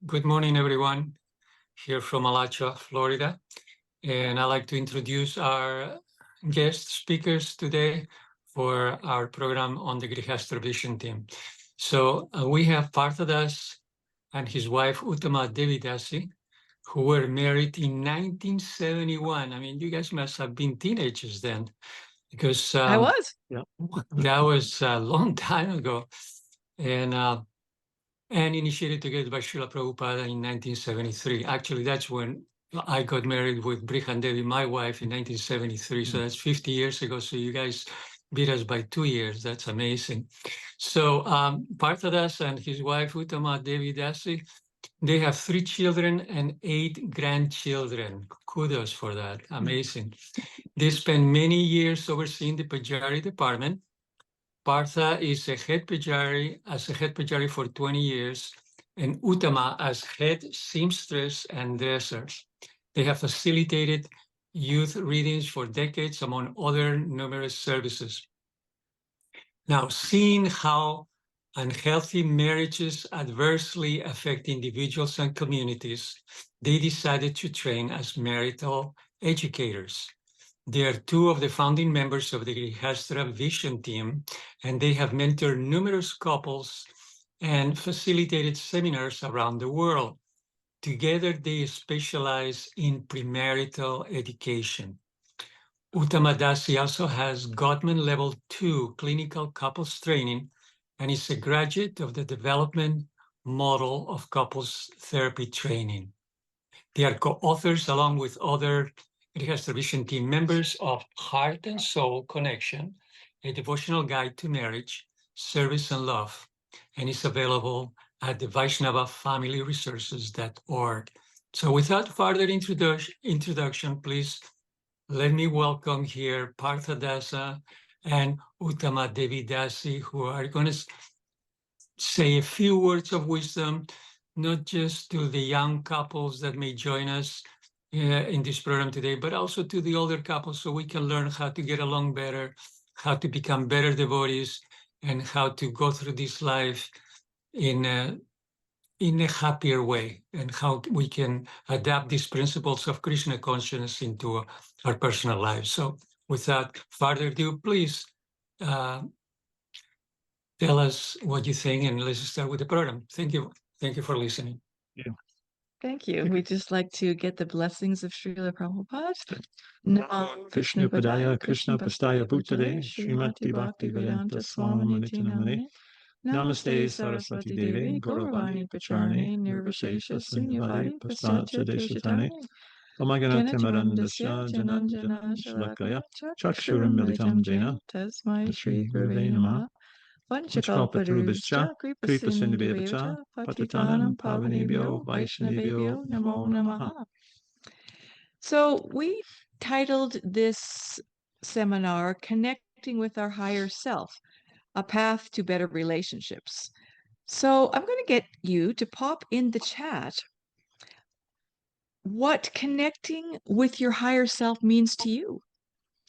Good morning, everyone, here from Alacha, Florida. And I'd like to introduce our guest speakers today for our program on the Grihastha Vision team. So we have Partha and his wife, Uttama Devi, who were married in 1971. I mean, you guys must have been teenagers then, because I was. that was a long time ago. And initiated together by Srila Prabhupada in 1973. Actually, that's when I got married with Brihan Devi, my wife, in 1973. So that's 50 years ago. So you guys beat us by 2 years. That's amazing. So Parthadas and his wife, Uttama Devi Dasi, they have 3 children and 8 grandchildren. Kudos for that. Amazing. They spent many years overseeing the Pujari department. Partha is a head pujari for 20 years, and Uttama as head seamstress and dresser. They have facilitated youth readings for decades, among other numerous services. Now, seeing how unhealthy marriages adversely affect individuals and communities, they decided to train as marital educators. They are 2 of the founding members of the Grihastha Vision team, and they have mentored numerous couples and facilitated seminars around the world. Together, they specialize in premarital education. Uttama Dasi also has Gottman Level 2 clinical couples training and is a graduate of the development model of couples therapy training. They are co-authors, along with other Grihastha Vision team members, of Heart and Soul Connection, a devotional guide to marriage, service, and love, and is available at the VaishnavaFamilyResources.org. So without further introduction, please let me welcome here Partha Dasa and Uttama Devi Dasi, who are going to say a few words of wisdom, not just to the young couples that may join us in this program today, but also to the older couples, so we can learn how to get along better, how to become better devotees, and how to go through this life in a happier way, and how we can adapt these principles of Krishna consciousness into our personal lives. So without further ado, please tell us what you think, and let's start with the program. Thank you. Thank you for listening. Yeah. Thank you. We'd just like to get the blessings of Srila Prabhupada. Namo Krishna Padaya, Krishna Pastaya Bhutale, Srimati Bhakti Vedanta Swami Namane, Namaste Saraswati Devi, Gauravani Pacharne, Nirvashesha Sunyavadi, Pasatya Deshatane, Omagana Timarandasya, Jananjana Shalakaya, Chakshuram Militam Jena, Tasmai Shri Gurave Namaha, Namaha, Vanchakalpatarubhascha, Kripa Sindhubevacha, Patitanam Pavanebhyo, Vaishnavebhyo, Namo Namaha. So we titled this seminar Connecting with Our Higher Self, A Path to Better Relationships. So I'm going to get you to pop in the chat what connecting with your higher self means to you.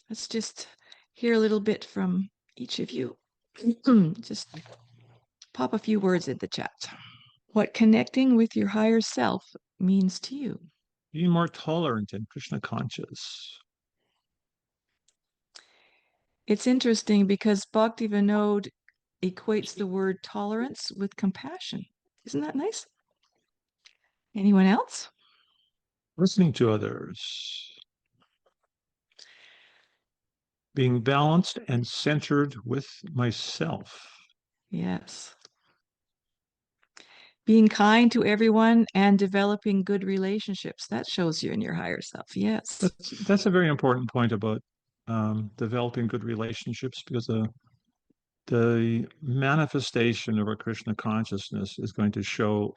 Let's just hear a little bit from each of you. Just pop a few words in the chat. What connecting with your higher self means to you. Being more tolerant and Krishna conscious. It's interesting because Bhakti Vinod equates the word tolerance with compassion. Isn't that nice? Anyone else? Listening to others. Being balanced and centered with myself. Yes. Being kind to everyone and developing good relationships. That shows you in your higher self. Yes. That's a very important point about developing good relationships, because the manifestation of our Krishna consciousness is going to show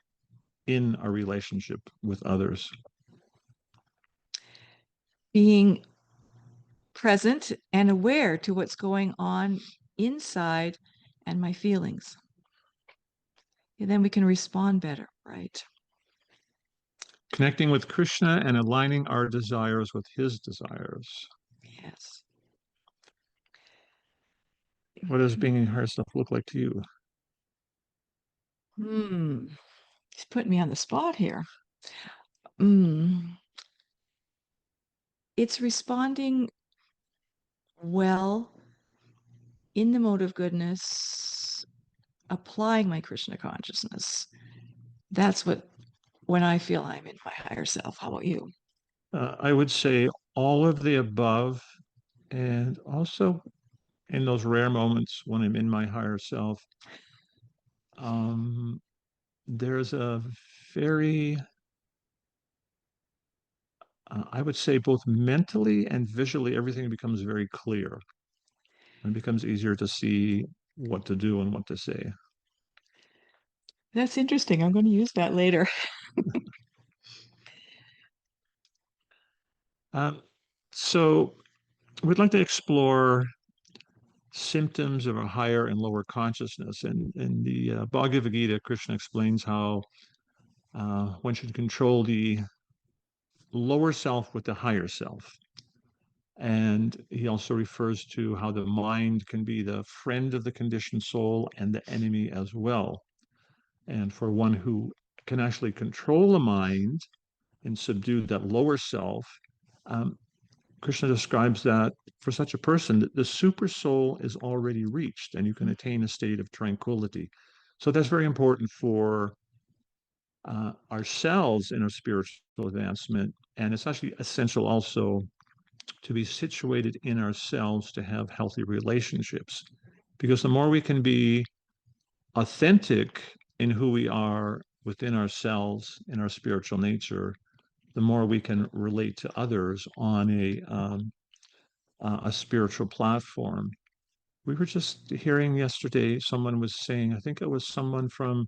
in our relationship with others. Being present and aware to what's going on inside and my feelings. And then we can respond better, right? Connecting with Krishna and aligning our desires with his desires. Yes. What does being in higher self look like to you? He's putting me on the spot here. It's responding well in the mode of goodness, applying my Krishna consciousness. That's when I feel I'm in my higher self. How about you? I would say all of the above, and also in those rare moments when I'm in my higher self, there's a very, I would say both mentally and visually, everything becomes very clear and it becomes easier to see what to do and what to say. That's interesting. I'm going to use that later. So we'd like to explore symptoms of a higher and lower consciousness. And in the Bhagavad Gita, Krishna explains how one should control the lower self with the higher self. And he also refers to how the mind can be the friend of the conditioned soul and the enemy as well. And for one who can actually control the mind and subdue that lower self, Krishna describes that for such a person, that the super soul is already reached and you can attain a state of tranquility. So that's very important for ourselves in our spiritual advancement. And it's actually essential also to be situated in ourselves to have healthy relationships. Because the more we can be authentic in who we are within ourselves, in our spiritual nature, the more we can relate to others on a spiritual platform. We were just hearing yesterday, someone was saying, I think it was someone from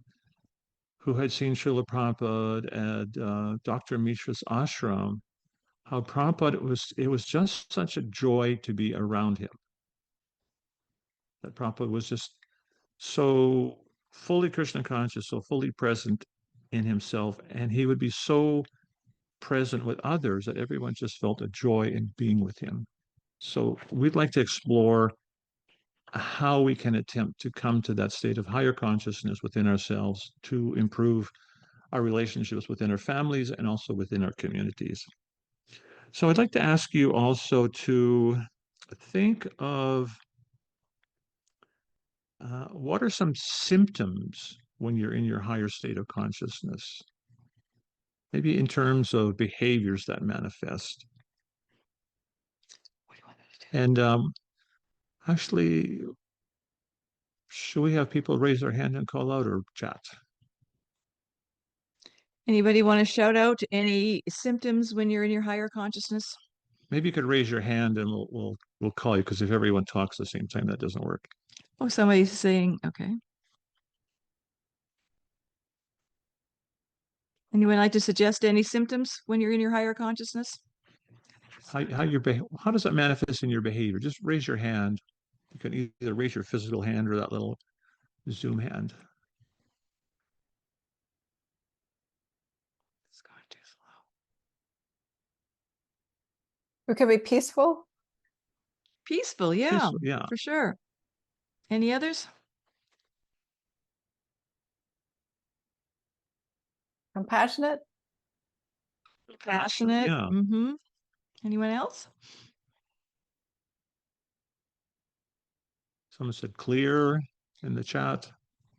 who had seen Srila Prabhupada at Dr. Mishra's ashram, how Prabhupada, it was just such a joy to be around him. That Prabhupada was just so fully Krishna conscious, so fully present in himself, and he would be so present with others that everyone just felt a joy in being with him. So we'd like to explore how we can attempt to come to that state of higher consciousness within ourselves to improve our relationships within our families and also within our communities. So I'd like to ask you also to think of what are some symptoms when you're in your higher state of consciousness? Maybe in terms of behaviors that manifest. And actually, should we have people raise their hand and call out or chat? Anybody want to shout out any symptoms when you're in your higher consciousness? Maybe you could raise your hand and we'll call you, because if everyone talks at the same time, that doesn't work. Oh, somebody's saying, okay. Anyone like to suggest any symptoms when you're in your higher consciousness? How does that manifest in your behavior? Just raise your hand. You can either raise your physical hand or that little Zoom hand. It's going too slow. It can be peaceful. Peaceful, yeah, Peaceful, yeah. for sure. Any others? Compassionate. Passionate. Yeah. Mm-hmm. Anyone else? Someone said clear in the chat.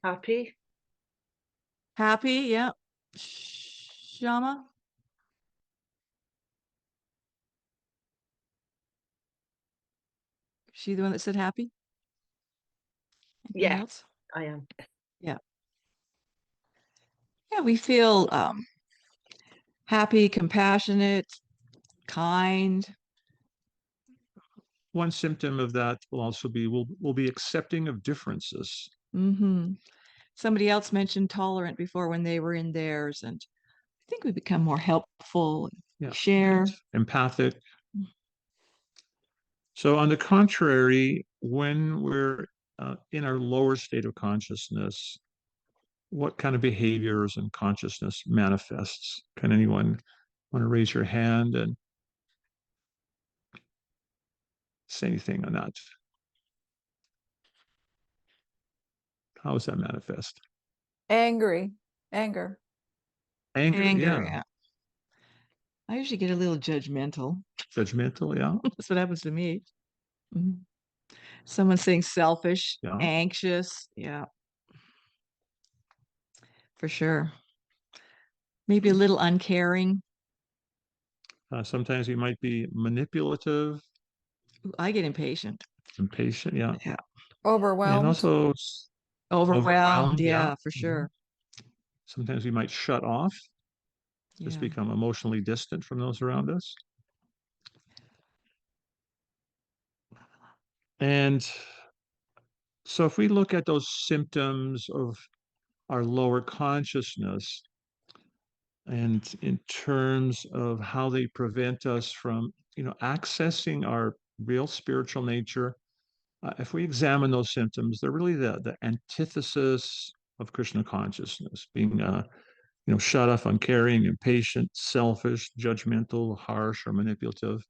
Happy. Happy, yeah. Shama? She the one that said happy? Anything Yeah. else? I am. Yeah, we feel happy, compassionate, kind. One symptom of that will also be we'll be accepting of differences. Mm-hmm. Somebody else mentioned tolerant before when they were in theirs, and I think we become more helpful, Yeah, share. right. Empathic. So on the contrary, when we're in our lower state of consciousness, what kind of behaviors and consciousness manifests? Can anyone want to raise your hand and say anything on that? How does that manifest? Angry. Anger. Anger, Anger, yeah. yeah. I usually get a little judgmental. Judgmental, yeah. That's what happens to me. Mhm. Someone saying selfish, Yeah. anxious. Yeah, for sure. Maybe a little uncaring. Sometimes we might be manipulative, Ooh, I get impatient. impatient, yeah. Yeah. And Overwhelmed. also Overwhelmed. Yeah, for Mhm. sure. Sometimes we might shut off, just Yeah. become emotionally distant from those around us. And so if we look at those symptoms of our lower consciousness, and in terms of how they prevent us from, accessing our real spiritual nature, if we examine those symptoms, they're really the antithesis of Krishna consciousness, being shut off, uncaring, impatient, selfish, judgmental, harsh, or manipulative.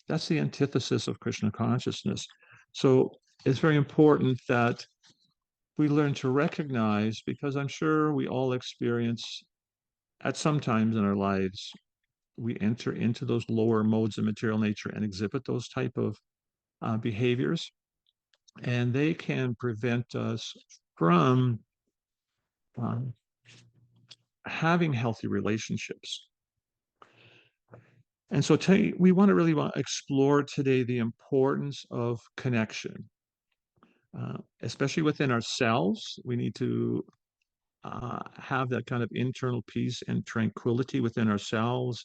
That's the antithesis of Krishna consciousness. So it's very important that we learn to recognize, because I'm sure we all experience at some times in our lives, we enter into those lower modes of material nature and exhibit those type of behaviors, and they can prevent us from um, having healthy relationships. And so we want to explore today the importance of connection, especially within ourselves. We need to have that kind of internal peace and tranquility within ourselves.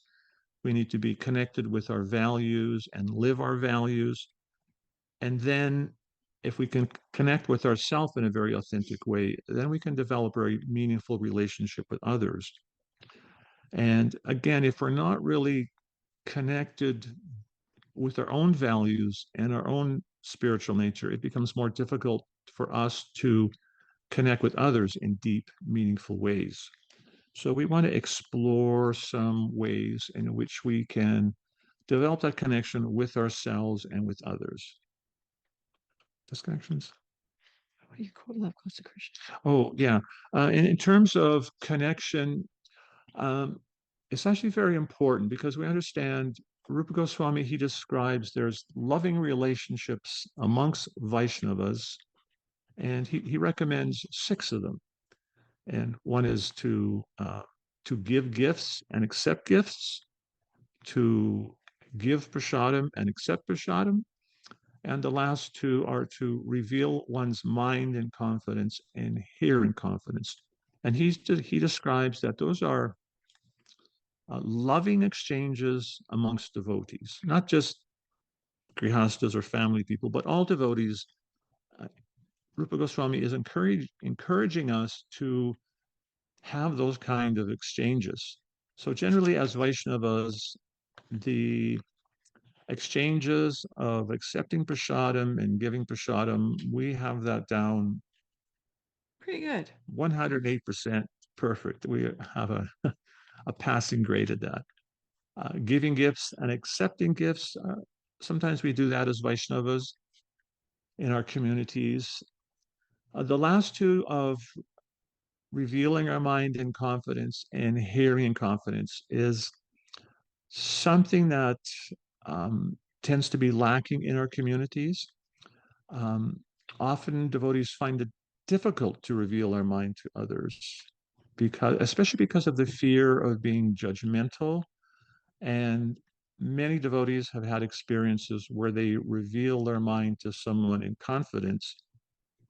We need to be connected with our values and live our values. And then if we can connect with ourselves in a very authentic way, then we can develop a very meaningful relationship with others. And again, if we're not really connected with our own values and our own spiritual nature, it becomes more difficult for us to connect with others in deep, meaningful ways. So we want to explore some ways in which we can develop that connection with ourselves and with others. Disconnections? What do you call love close to Krishna? Oh, yeah. In terms of connection, it's actually very important because we understand Rupa Goswami, he describes there's loving relationships amongst Vaishnavas, and he recommends 6 of them. And one is to give gifts and accept gifts, to give prasadam and accept prasadam, and the last 2 are to reveal one's mind in confidence and hear in confidence. And he describes that those are loving exchanges amongst devotees, not just grihastas or family people, but all devotees. Rupa Goswami is encouraging us to have those kind of exchanges. So generally, as Vaishnavas, the exchanges of accepting prasadam and giving prasadam, we have that down Pretty good. 108% perfect. We have a passing grade at that. Giving gifts and accepting gifts, sometimes we do that as Vaishnavas in our communities. The last 2 of revealing our mind in confidence and hearing in confidence is something that tends to be lacking in our communities. Often devotees find it difficult to reveal our mind to others, especially because of the fear of being judgmental. And many devotees have had experiences where they reveal their mind to someone in confidence,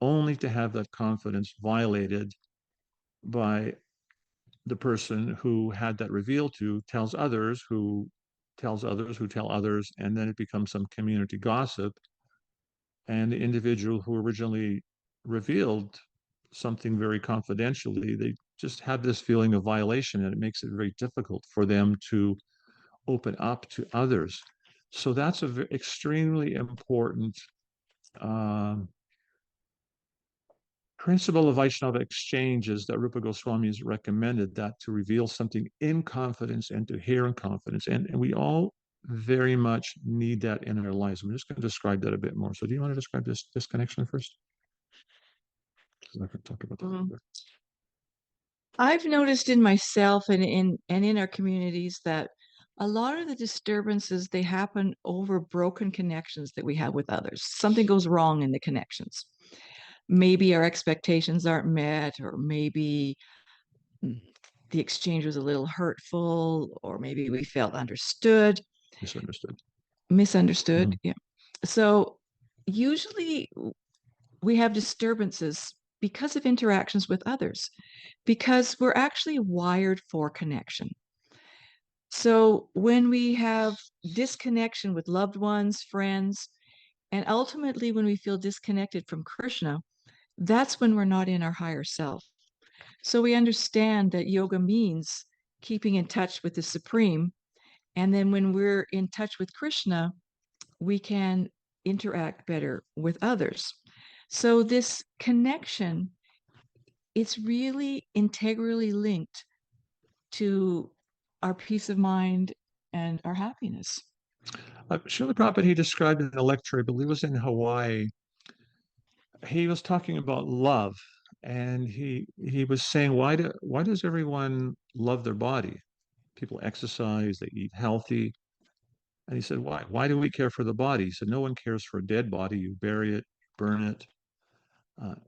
only to have that confidence violated by the person who had that revealed to tells others who tells others who tell others, and then it becomes some community gossip. And the individual who originally revealed something very confidentially, they just have this feeling of violation, and it makes it very difficult for them to open up to others. So that's an extremely important principle of Vaishnava exchanges that Rupa Goswami has recommended, that to reveal something in confidence and to hear in confidence. And we all very much need that in our lives. I'm just going to describe that a bit more. So do you want to describe this connection first? Because I could talk about that. I've noticed in myself and in our communities that a lot of the disturbances, they happen over broken connections that we have with others. Something goes wrong in the connections. Maybe our expectations aren't met, or maybe the exchange was a little hurtful, or maybe we felt misunderstood. Mhm. Yeah. So usually we have disturbances because of interactions with others, because we're actually wired for connection. So when we have disconnection with loved ones, friends, and ultimately when we feel disconnected from Krishna, that's when we're not in our higher self. So we understand that yoga means keeping in touch with the Supreme. And then when we're in touch with Krishna, we can interact better with others. So this connection, it's really integrally linked to our peace of mind and our happiness. Srila Prabhupada, he described in a lecture, I believe it was in Hawaii, he was talking about love, and he was saying, why does everyone love their body? People exercise, they eat healthy. And he said, why? Why do we care for the body? He said, no one cares for a dead body. You bury it, burn it.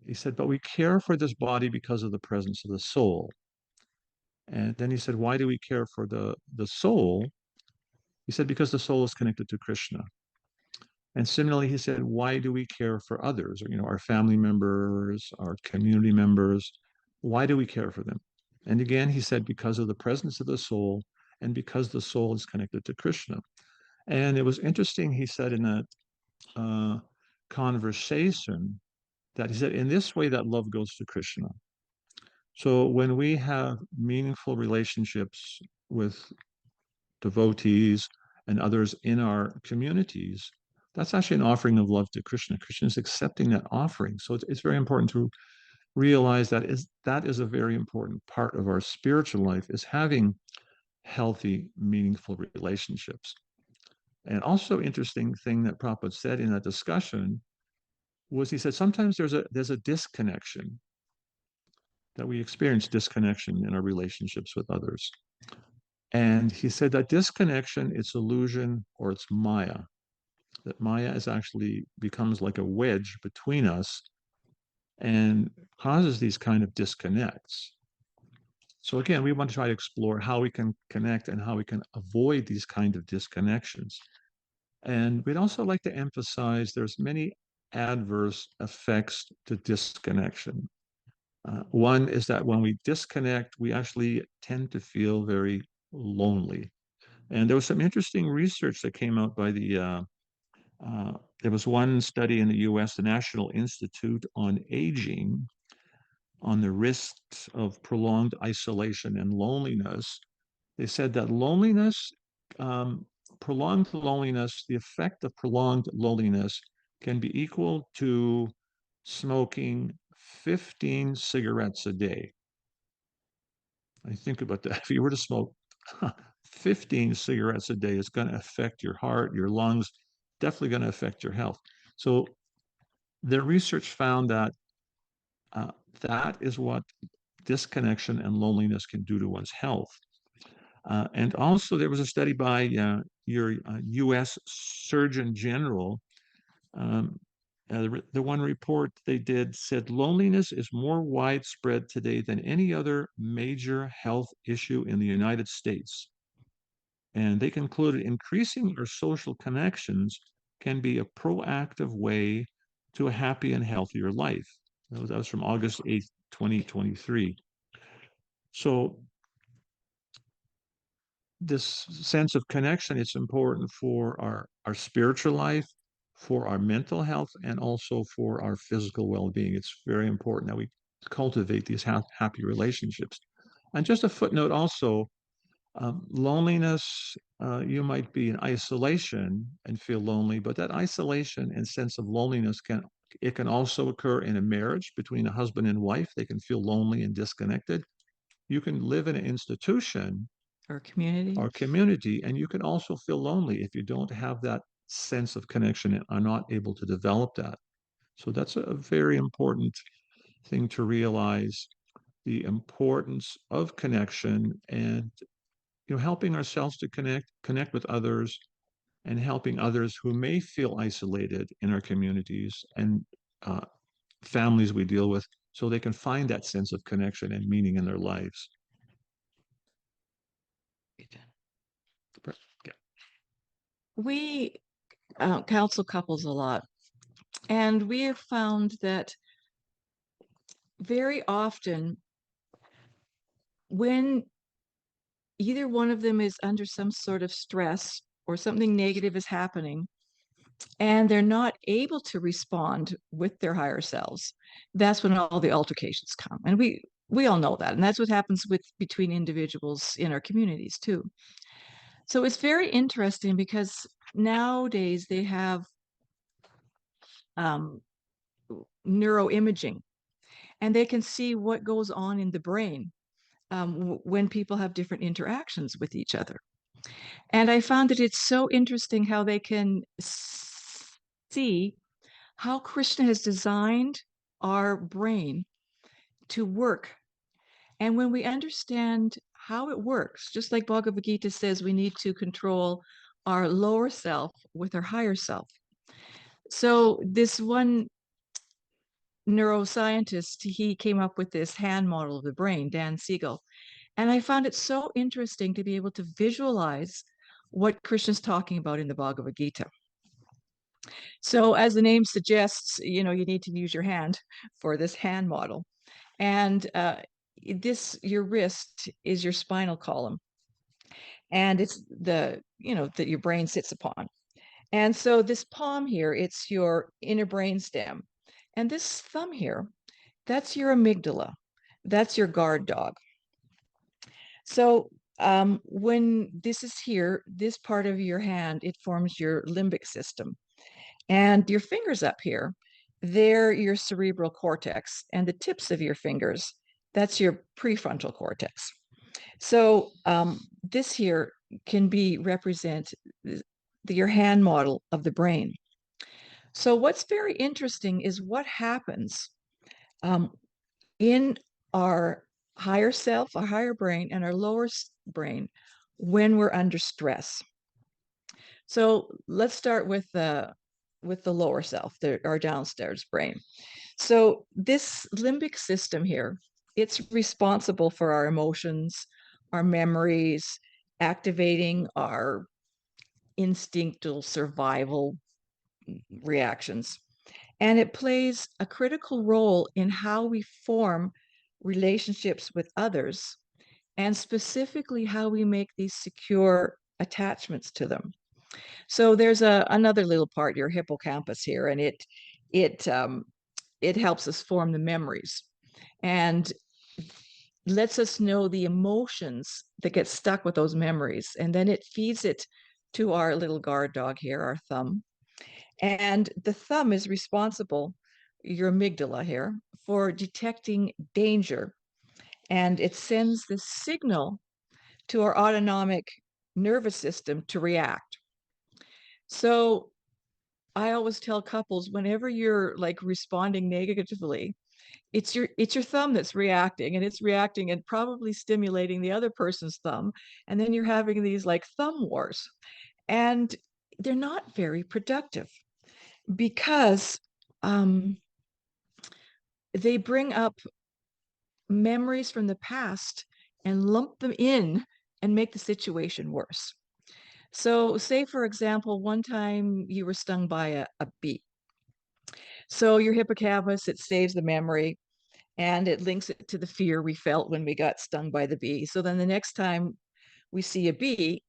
He said, but we care for this body because of the presence of the soul. And then he said, why do we care for the soul? He said, because the soul is connected to Krishna. And similarly, he said, why do we care for others? Or, our family members, our community members? Why do we care for them? And again, he said, because of the presence of the soul and because the soul is connected to Krishna. And it was interesting, he said in that conversation, that he said, in this way, that love goes to Krishna. So when we have meaningful relationships with devotees and others in our communities, that's actually an offering of love to Krishna. Krishna is accepting that offering. So it's very important to realize that is a very important part of our spiritual life, is having healthy, meaningful relationships. And also interesting thing that Prabhupada said in that discussion was, he said sometimes there's a disconnection, that we experience disconnection in our relationships with others. And he said that disconnection, it's illusion or it's Maya, that Maya is actually becomes like a wedge between us and causes these kind of disconnects. So again, we want to try to explore how we can connect and how we can avoid these kind of disconnections. And we'd also like to emphasize there's many adverse effects to disconnection. One is that when we disconnect, we actually tend to feel very lonely. And there was some interesting research that came out by there was one study in the US, the National Institute on Aging, on the risks of prolonged isolation and loneliness. They said that prolonged loneliness, the effect of prolonged loneliness can be equal to smoking 15 cigarettes a day. I think about that. If you were to smoke 15 cigarettes a day, it's going to affect your heart, your lungs, definitely going to affect your health. So the research found that that is what disconnection and loneliness can do to one's health. And also, there was a study by your U.S. Surgeon General. The one report they did said loneliness is more widespread today than any other major health issue in the United States. And they concluded increasing our social connections can be a proactive way to a happy and healthier life. That was from August 8th, 2023. So this sense of connection, it's important for our spiritual life, for our mental health, and also for our physical well-being. It's very important that we cultivate these happy relationships. And just a footnote also, loneliness, you might be in isolation and feel lonely, but that isolation and sense of loneliness can also occur in a marriage between a husband and wife. They can feel lonely and disconnected. You can live in an institution Or community, and you can also feel lonely if you don't have that sense of connection and are not able to develop that. So that's a very important thing to realize. the importance of connection and, helping ourselves to connect with others, and helping others who may feel isolated in our communities and families we deal with, so they can find that sense of connection and meaning in their lives. We counsel couples a lot, and we have found that very often when either one of them is under some sort of stress or something negative is happening and they're not able to respond with their higher selves, that's when all the altercations come. And we all know that. And that's what happens between individuals in our communities too. So it's very interesting because nowadays they have neuroimaging, and they can see what goes on in the brain when people have different interactions with each other. And I found that it's so interesting how they can see how Krishna has designed our brain to work. And when we understand how it works, just like Bhagavad Gita says, we need to control our lower self with our higher self. So this one neuroscientist, he came up with this hand model of the brain, Dan Siegel. And I found it so interesting to be able to visualize what Krishna's talking about in the Bhagavad Gita. So as the name suggests, you need to use your hand for this hand model. And your wrist is your spinal column. And it's that your brain sits upon. And so this palm here, it's your inner brain stem. And this thumb here, that's your amygdala. That's your guard dog. So when this is here, this part of your hand, it forms your limbic system. And your fingers up here, they're your cerebral cortex. And the tips of your fingers, that's your prefrontal cortex. So this here can represent your hand model of the brain. So what's very interesting is what happens in our higher self, our higher brain, and our lower brain when we're under stress. So let's start with the lower self, our downstairs brain. So this limbic system here, it's responsible for our emotions, our memories, activating our instinctual survival reactions. And it plays a critical role in how we form relationships with others, and specifically how we make these secure attachments to them. So there's another little part, your hippocampus here, and it helps us form the memories and lets us know the emotions that get stuck with those memories. And then it feeds it to our little guard dog here, our thumb. And the thumb is responsible, your amygdala here, for detecting danger. And it sends the signal to our autonomic nervous system to react. So I always tell couples, whenever you're like responding negatively, it's your thumb that's reacting, and it's reacting and probably stimulating the other person's thumb. And then you're having these like thumb wars, and they're not very productive because they bring up memories from the past and lump them in and make the situation worse. So say, for example, one time you were stung by a bee. So your hippocampus, it saves the memory and it links it to the fear we felt when we got stung by the bee. So then the next time we see a bee,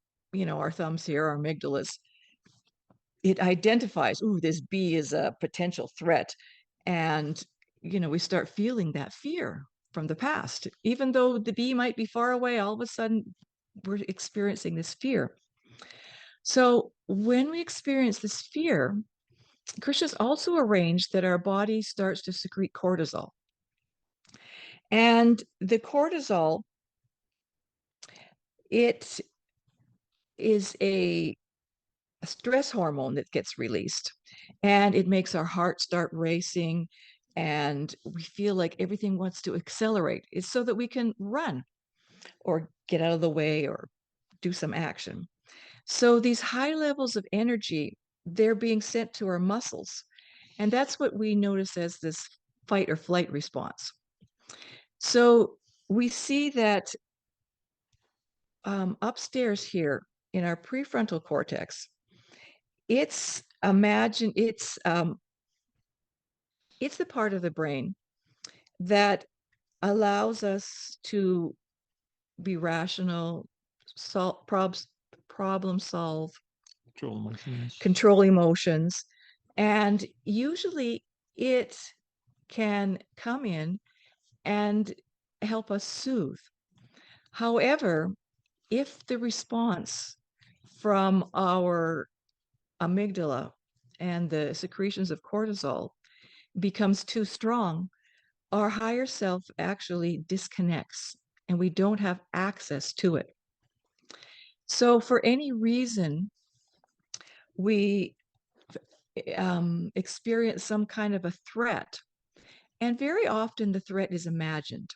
our thumbs here, our amygdalas, it identifies, ooh, this bee is a potential threat. And, we start feeling that fear from the past. Even though the bee might be far away, all of a sudden we're experiencing this fear. So when we experience this fear, Krishna's also arranged that our body starts to secrete cortisol. And the cortisol, it is a stress hormone that gets released, and it makes our heart start racing. and we feel like everything wants to accelerate. It's so that we can run or get out of the way or do some action. So these high levels of energy, they're being sent to our muscles. And that's what we notice as this fight or flight response. So we see that upstairs here in our prefrontal cortex, it's the part of the brain that allows us to be rational, problem solve, control emotions. And usually it can come in and help us soothe. However, if the response from our amygdala and the secretions of cortisol becomes too strong, our higher self actually disconnects and we don't have access to it. So for any reason, we experience some kind of a threat. And very often the threat is imagined.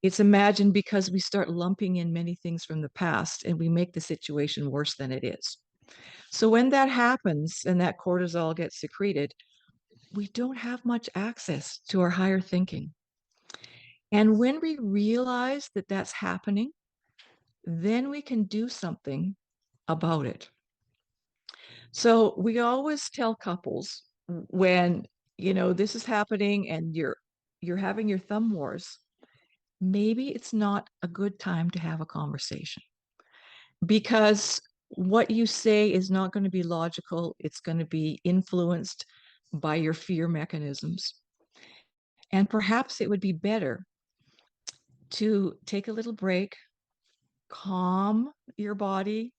It's imagined because we start lumping in many things from the past and we make the situation worse than it is. So when that happens and that cortisol gets secreted, we don't have much access to our higher thinking. And when we realize that that's happening, then we can do something about it. So we always tell couples when, this is happening and you're having your thumb wars, maybe it's not a good time to have a conversation, because what you say is not going to be logical. It's going to be influenced by your fear mechanisms. And perhaps it would be better to take a little break, calm your body,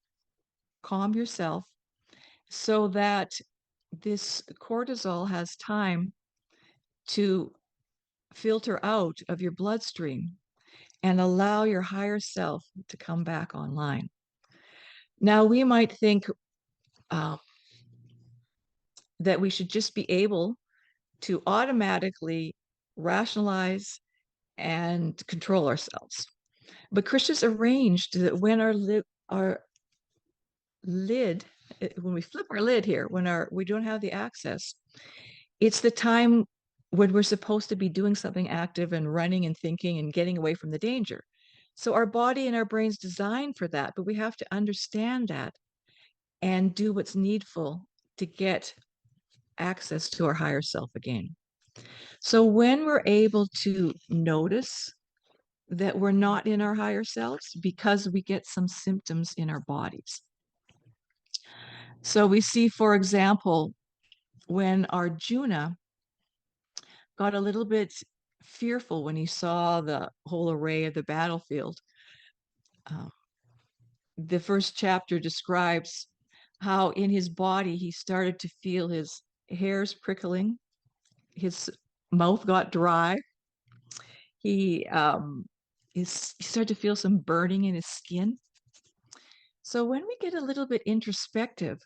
calm yourself, so that this cortisol has time to filter out of your bloodstream and allow your higher self to come back online. Now, we might think that we should just be able to automatically rationalize and control ourselves. But Krishna's arranged that when our lid, when we flip our lid here, when we don't have the access, it's the time when we're supposed to be doing something active and running and thinking and getting away from the danger. So our body and our brain's designed for that, but we have to understand that and do what's needful to get access to our higher self again. So when we're able to notice that we're not in our higher selves, because we get some symptoms in our bodies. So we see, for example, when Arjuna got a little bit fearful when he saw the whole array of the battlefield. The first chapter describes how in his body he started to feel his hairs prickling, his mouth got dry, he started to feel some burning in his skin. So when we get a little bit introspective,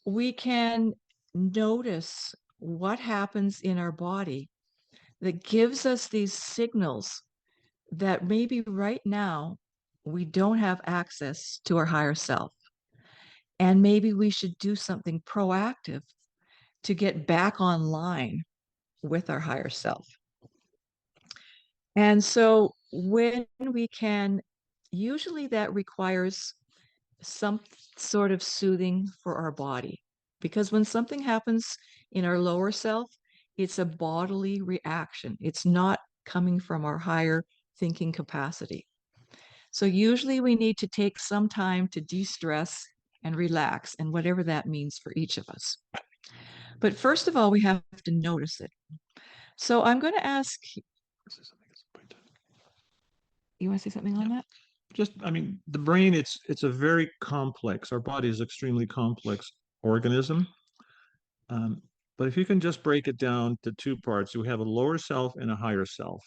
we can notice what happens in our body that gives us these signals that maybe right now we don't have access to our higher self. And maybe we should do something proactive to get back online with our higher self. And so when we can, usually that requires some sort of soothing for our body. Because when something happens in our lower self, it's a bodily reaction. It's not coming from our higher thinking capacity. So usually we need to take some time to de-stress and relax, and whatever that means for each of us. But first of all, we have to notice it. So I'm going to ask, you want to say something on that? Just, the brain, it's a very complex, our body is extremely complex organism. But if you can just break it down to two parts, you have a lower self and a higher self.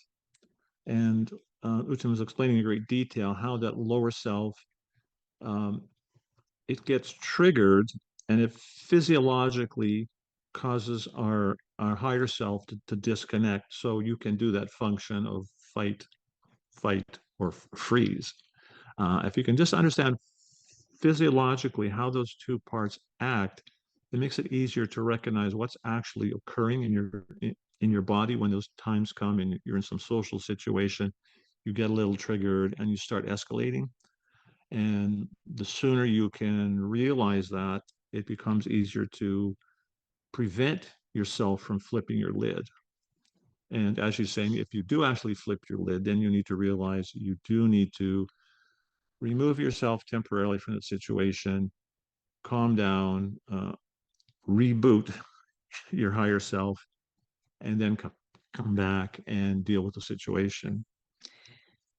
And Uttama was explaining in great detail how that lower self, it gets triggered and it physiologically causes our our higher self to disconnect, so you can do that function of fight, or freeze. If you can just understand physiologically how those two parts act, it makes it easier to recognize what's actually occurring in your body when those times come and you're in some social situation, you get a little triggered and you start escalating. And the sooner you can realize that, it becomes easier to prevent yourself from flipping your lid. And as you're saying, if you do actually flip your lid, then you need to realize you do need to remove yourself temporarily from the situation, calm down, reboot your higher self, and then come back and deal with the situation.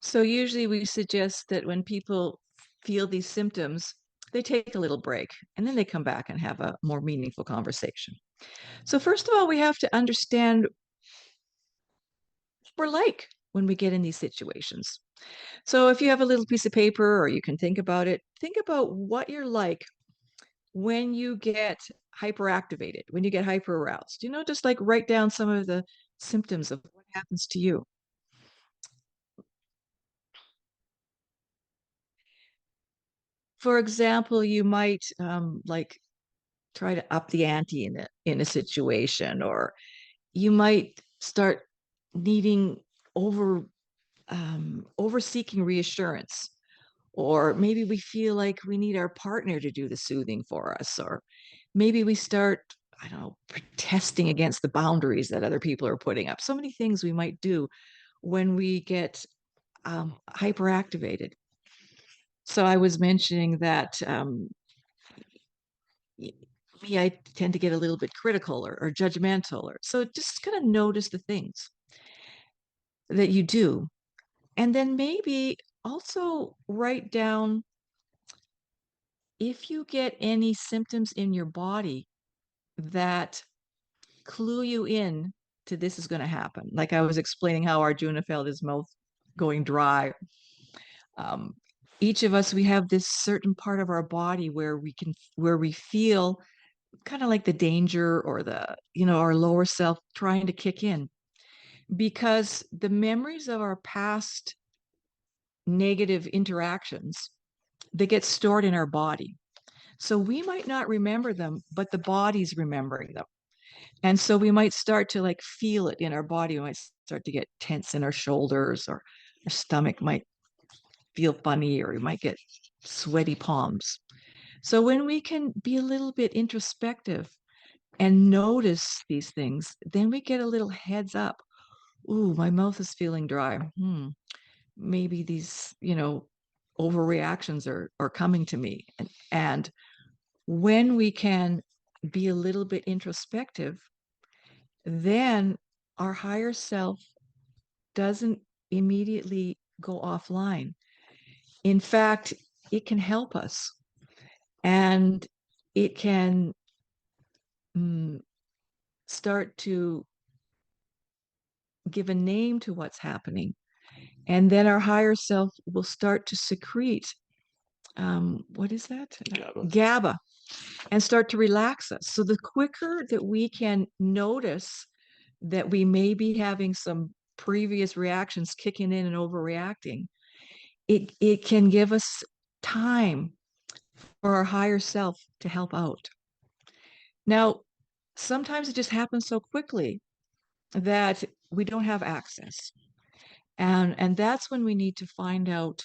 So usually we suggest that when people feel these symptoms, they take a little break and then they come back and have a more meaningful conversation. So first of all, we have to understand what we're like when we get in these situations. So if you have a little piece of paper or you can think about it, think about what you're like when you get hyperactivated, when you get hyperaroused. Just like write down some of the symptoms of what happens to you. For example, you might like try to up the ante in a situation, or you might start needing over seeking reassurance, or maybe we feel like we need our partner to do the soothing for us, or maybe we start, I don't know, protesting against the boundaries that other people are putting up. So many things we might do when we get hyperactivated. So I was mentioning that me, I tend to get a little bit critical or judgmental, or so just kind of notice the things that you do. And then maybe also write down if you get any symptoms in your body that clue you in to this is going to happen. Like I was explaining how Arjuna felt his mouth going dry. Each of us, we have this certain part of our body where we feel kind of like the danger or our lower self trying to kick in, because the memories of our past negative interactions, they get stored in our body. So we might not remember them, but the body's remembering them. And so we might start to like feel it in our body. We might start to get tense in our shoulders, or our stomach might feel funny, or we might get sweaty palms. So when we can be a little bit introspective and notice these things, then we get a little heads up. Ooh, my mouth is feeling dry. Maybe these, overreactions are coming to me. And when we can be a little bit introspective, then our higher self doesn't immediately go offline. In fact, it can help us, and it can start to give a name to what's happening. And then our higher self will start to secrete, what is that? GABA, and start to relax us. So the quicker that we can notice that we may be having some previous reactions kicking in and overreacting, it can give us time for our higher self to help out. Now, sometimes it just happens so quickly that we don't have access. And that's when we need to find out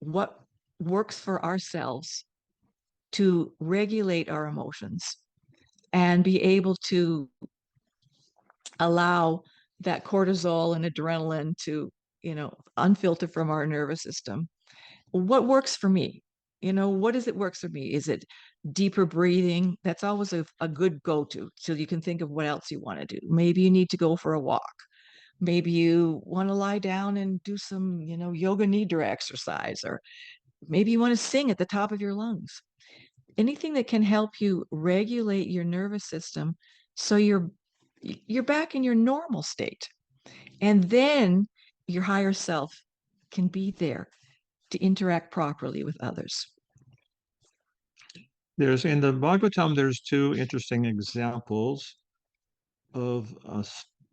what works for ourselves to regulate our emotions and be able to allow that cortisol and adrenaline to, unfilter from our nervous system. What works for me? What does it works for me? Is it deeper breathing? That's always a good go-to. So you can think of what else you want to do. Maybe you need to go for a walk. Maybe you want to lie down and do some, yoga nidra exercise, or maybe you want to sing at the top of your lungs. Anything that can help you regulate your nervous system so you're back in your normal state. And then your higher self can be there to interact properly with others. In the Bhagavatam, there's two interesting examples.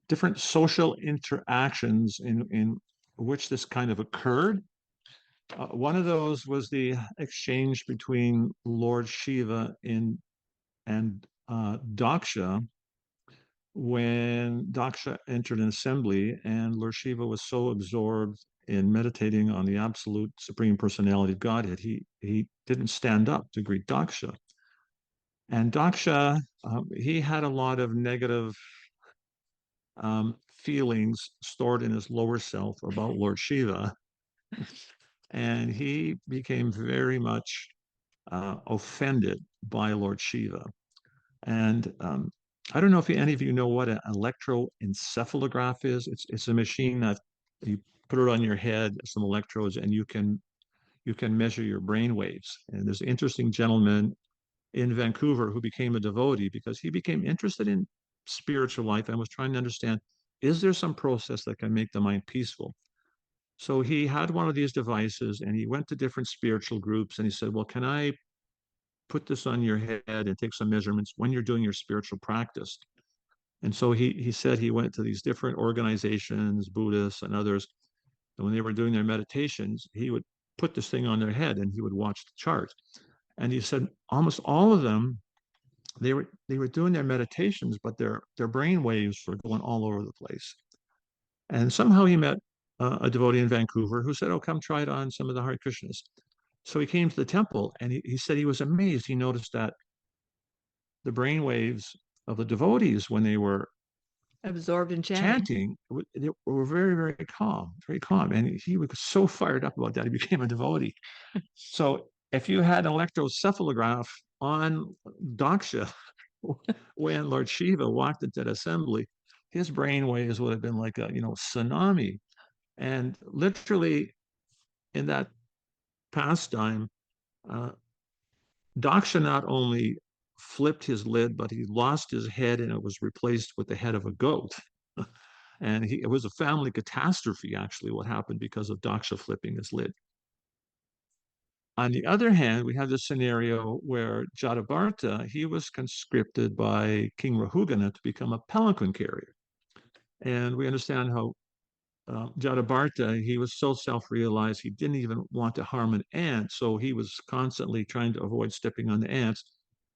different social interactions in which this kind of occurred. One of those was the exchange between Lord Shiva and Daksha, when Daksha entered an assembly, and Lord Shiva was so absorbed in meditating on the absolute supreme personality of Godhead, he didn't stand up to greet Daksha. And Daksha, he had a lot of negative feelings stored in his lower self about Lord Shiva. And he became very much offended by Lord Shiva. And I don't know if any of you know what an electroencephalograph is. It's a machine that you put it on your head, some electrodes, and you can measure your brain waves. And there's an interesting gentleman in Vancouver who became a devotee because he became interested in spiritual life and was trying to understand, is there some process that can make the mind peaceful? So he had one of these devices and he went to different spiritual groups and he said, well, can I put this on your head and take some measurements when you're doing your spiritual practice? And so he said he went to these different organizations, Buddhists and others, and when they were doing their meditations, he would put this thing on their head and he would watch the chart. And he said almost all of them, they were doing their meditations, but their brain waves were going all over the place. And somehow he met a devotee in Vancouver who said, oh, come try it on some of the Hare Krishnas. So he came to the temple and he said he was amazed. He noticed that the brain waves of the devotees, when they were Absorbed in chanting. they were very, very calm, very calm. And he was so fired up about that, he became a devotee. So if you had an electroencephalograph on Daksha when Lord Shiva walked into that assembly, his brain waves would have been like a tsunami. And literally in that pastime, Daksha not only flipped his lid, but he lost his head and it was replaced with the head of a goat. And it was a family catastrophe, actually, what happened because of Daksha flipping his lid. On the other hand, we have this scenario where Jatavarta, he was conscripted by King Rahugana to become a palanquin carrier. And we understand how Jatavarta, he was so self-realized, he didn't even want to harm an ant. So he was constantly trying to avoid stepping on the ants,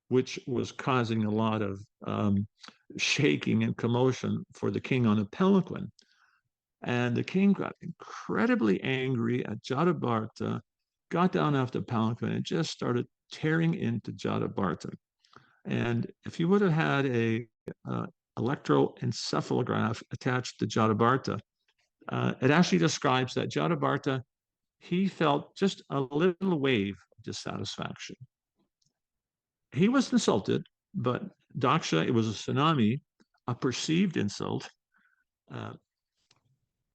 which was causing a lot of shaking and commotion for the king on a palanquin. And the king got incredibly angry at Jatavarta, got down off the palanquin and just started tearing into Jatavarta. And if you would have had a electroencephalograph attached to Jatavarta, it actually describes that Jatavarta, he felt just a little wave of dissatisfaction. He was insulted, but Daksha, it was a tsunami, a perceived insult.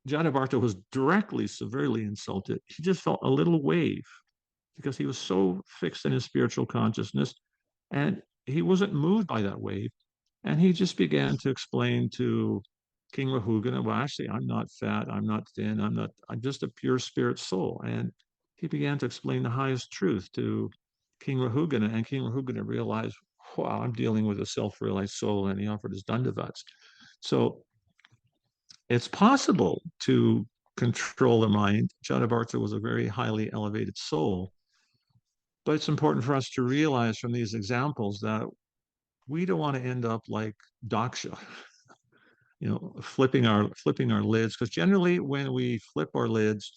Jatavarta was directly, severely insulted. He just felt a little wave because he was so fixed in his spiritual consciousness, and he wasn't moved by that wave. And he just began to explain to King Rahugana, well, actually, I'm not fat, I'm not thin, I'm just a pure spirit soul. And he began to explain the highest truth to King Rahugana, and King Rahugana realized, wow, I'm dealing with a self-realized soul, and he offered his dandavats. So it's possible to control the mind. Jatavarta was a very highly elevated soul, but it's important for us to realize from these examples that we don't want to end up like Daksha, flipping our lids, because generally when we flip our lids,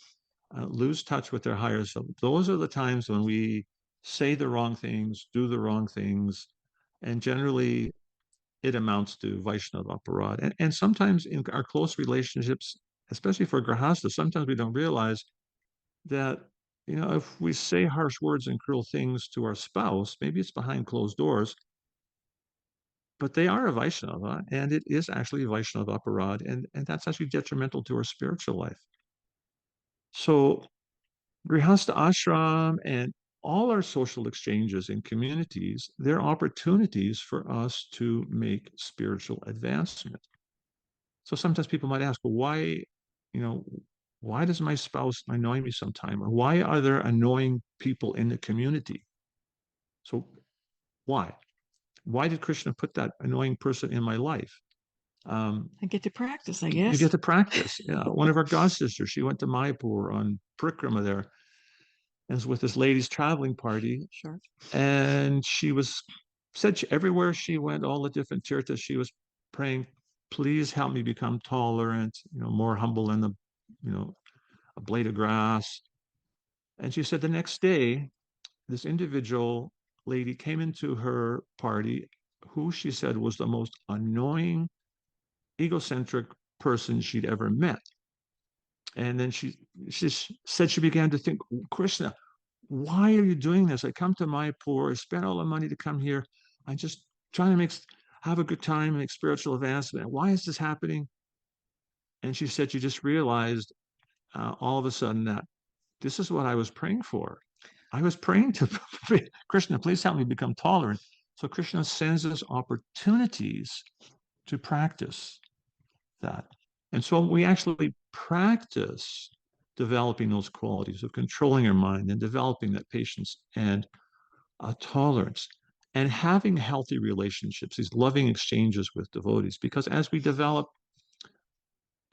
lose touch with their higher self, those are the times when we say the wrong things, do the wrong things, and generally it amounts to Vaishnava aparad. And sometimes in our close relationships, especially for grahasta, sometimes we don't realize that, if we say harsh words and cruel things to our spouse, maybe it's behind closed doors, but they are a Vaishnava, and it is actually Vaishnava aparad, and that's actually detrimental to our spiritual life. So grihastha ashram and all our social exchanges in communities, they're opportunities for us to make spiritual advancement. So sometimes people might ask, well, why does my spouse annoy me sometime? Or why are there annoying people in the community? So why? Why did Krishna put that annoying person in my life? I get to practice, I You guess. get to practice. Yeah. One of our god sisters, she went to Mayapur on Parikrama there, and was with this ladies' traveling party. Sure. And she said everywhere she went, all the different tirthas, she was praying, please help me become tolerant, more humble than a blade of grass. And she said the next day, this individual lady came into her party who she said was the most annoying, egocentric person she'd ever met. And then she said she began to think, Krishna, why are you doing this? I come to Mayapur, I spent all the money to come here. I'm just trying to have a good time, make spiritual advancement. Why is this happening? And she said she just realized all of a sudden that this is what I was praying for. I was praying to Krishna, please help me become tolerant. So Krishna sends us opportunities to practice that. And so we actually practice developing those qualities of controlling our mind and developing that patience and tolerance and having healthy relationships, these loving exchanges with devotees. Because as we develop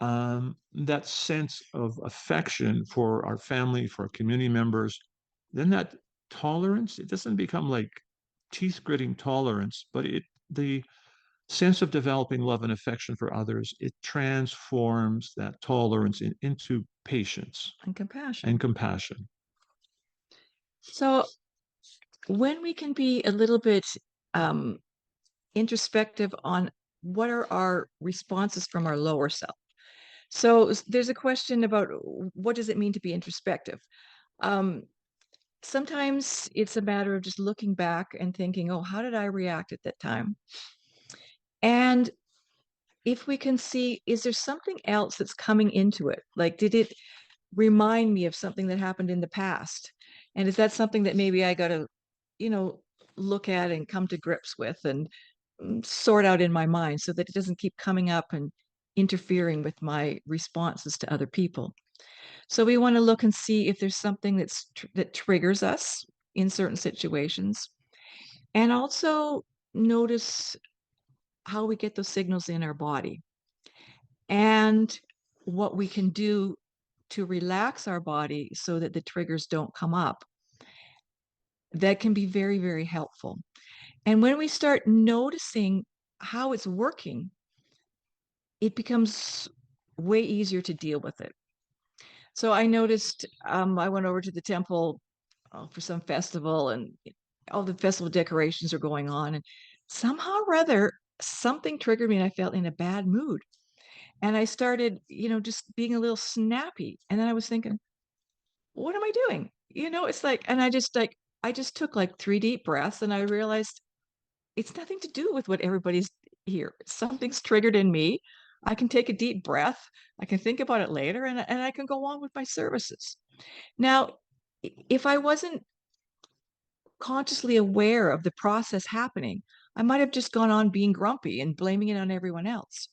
that sense of affection for our family, for our community members, then that tolerance, it doesn't become like teeth gritting tolerance, but the sense of developing love and affection for others, it transforms that tolerance into patience And compassion. and compassion. So when we can be a little bit introspective on what are our responses from our lower self. So there's a question about what does it mean to be introspective? Sometimes it's a matter of just looking back and thinking, oh, how did I react at that time? And if we can see, is there something else that's coming into it? Like, did it remind me of something that happened in the past? And is that something that maybe I got to, look at and come to grips with and sort out in my mind so that it doesn't keep coming up and interfering with my responses to other people? So we want to look and see if there's something that triggers us in certain situations, and also notice how we get those signals in our body and what we can do to relax our body so that the triggers don't come up. That can be very, very helpful. And when we start noticing how it's working, it becomes way easier to deal with it. So I noticed, I went over to the temple for some festival, and all the festival decorations are going on. And somehow or other, something triggered me and I felt in a bad mood. And I started, just being a little snappy. And then I was thinking, what am I doing? It's like, and I just took like 3 deep breaths and I realized it's nothing to do with what everybody's here. Something's triggered in me. I can take a deep breath. I can think about it later and I can go on with my services. Now, if I wasn't consciously aware of the process happening, I might have just gone on being grumpy and blaming it on everyone else.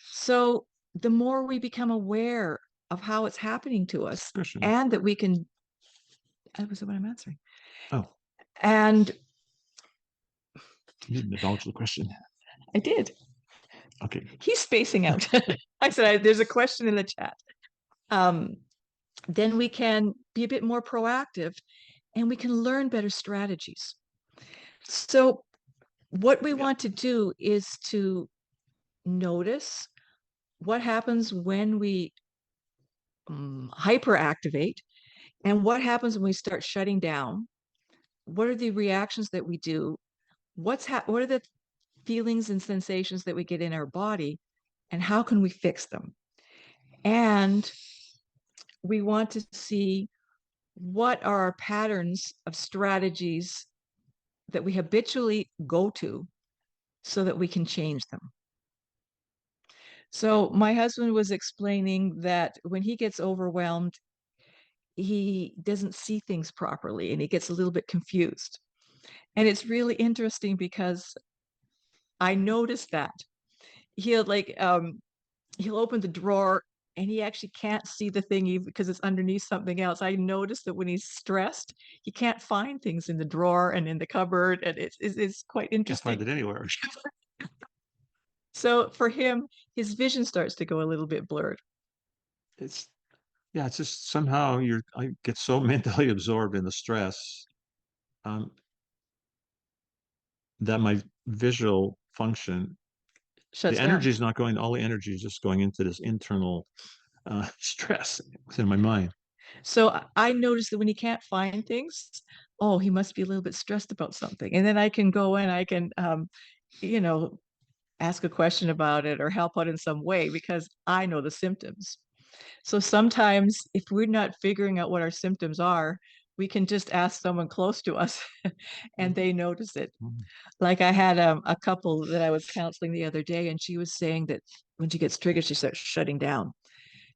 So the more we become aware of how it's happening to us, Krishna. and that we can, that was what I'm answering. Oh, And you didn't indulge the question. I did. Okay. He's spacing out. I said, there's a question in the chat. Then we can be a bit more proactive and we can learn better strategies. So what we want to do is to notice what happens when we hyperactivate and what happens when we start shutting down. What are the reactions that we do? What are the feelings and sensations that we get in our body, and how can we fix them? And we want to see what are our patterns of strategies that we habitually go to so that we can change them. So my husband was explaining that when he gets overwhelmed, he doesn't see things properly and he gets a little bit confused. And it's really interesting because I noticed that he'll open the drawer and he actually can't see the thing because it's underneath something else. I noticed that when he's stressed, he can't find things in the drawer and in the cupboard, and it's quite interesting. Can't find it anywhere. So for him, his vision starts to go a little bit blurred. It's just somehow I get so mentally absorbed in the stress that my visual function, Shuts the down. energy is not going, all the energy is just going into this internal stress within my mind. So I noticed that when he can't find things, oh, he must be a little bit stressed about something. And then I can go in, I can, you know, ask a question about it or help out in some way because I know the symptoms. So sometimes if we're not figuring out what our symptoms are, we can just ask someone close to us and they notice it. Mhm. Like I had a couple that I was counseling the other day, and she was saying that when she gets triggered, she starts shutting down.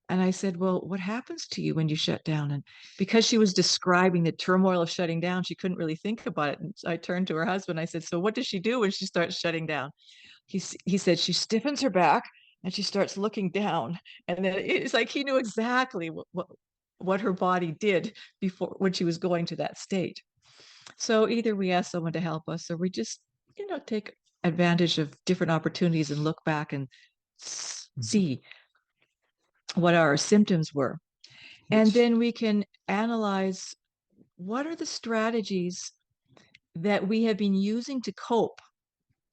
And I said, well, what happens to you when you shut down? And because she was describing the turmoil of shutting down, she couldn't really think about it. And I turned to her husband. I said, so what does she do when she starts shutting down? He said she stiffens her back and she starts looking down. And then it's like he knew exactly what her body did before when she was going to that state. So either we ask someone to help us or we just, take advantage of different opportunities and look back and see what our symptoms were. And then we can analyze what are the strategies that we have been using to cope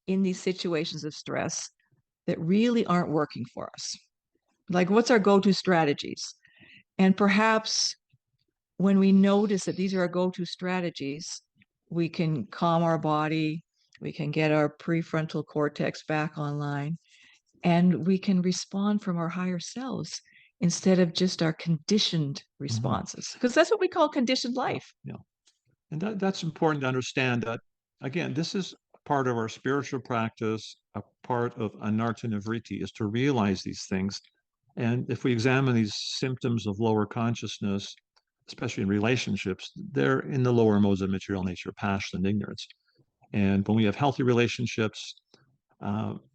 in these situations of stress that really aren't working for us. Like, what's our go-to strategies? And perhaps when we notice that these are our go-to strategies, we can calm our body, we can get our prefrontal cortex back online, and we can respond from our higher selves instead of just our conditioned responses, because that's what we call conditioned life. Yeah. And that's important to understand that, again, this is part of our spiritual practice, a part of anartha nivriti is to realize these things. And if we examine these symptoms of lower consciousness, especially in relationships, they're in the lower modes of material nature, passion and ignorance. And when we have healthy relationships,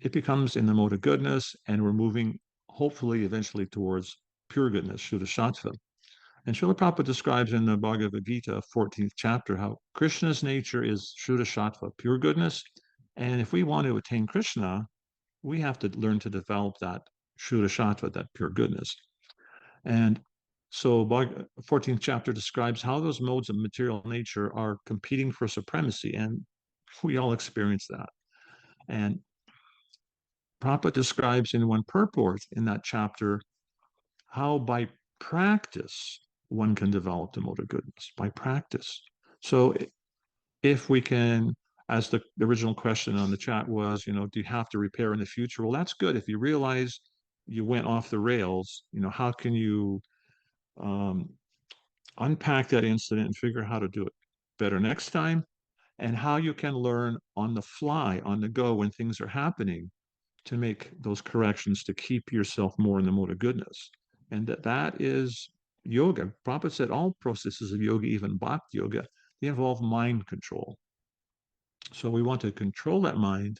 it becomes in the mode of goodness, and we're moving hopefully eventually towards pure goodness, Shuddha. And Srila Prabhupada describes in the Bhagavad Gita, 14th chapter, how Krishna's nature is Shuddha, pure goodness. And if we want to attain Krishna, we have to learn to develop that Shuddha, that pure goodness. And so 14th chapter describes how those modes of material nature are competing for supremacy. And we all experience that. And Prabhupada describes in one purport in that chapter how by practice one can develop the mode of goodness, by practice. So if we can, as the original question on the chat was, do you have to repair in the future? Well, that's good. If you realize you went off the rails, how can you unpack that incident and figure out how to do it better next time, and how you can learn on the fly, on the go, when things are happening, to make those corrections to keep yourself more in the mode of goodness. And that is yoga. Prabhupada said all processes of yoga, even bhakti yoga, they involve mind control. So we want to control that mind,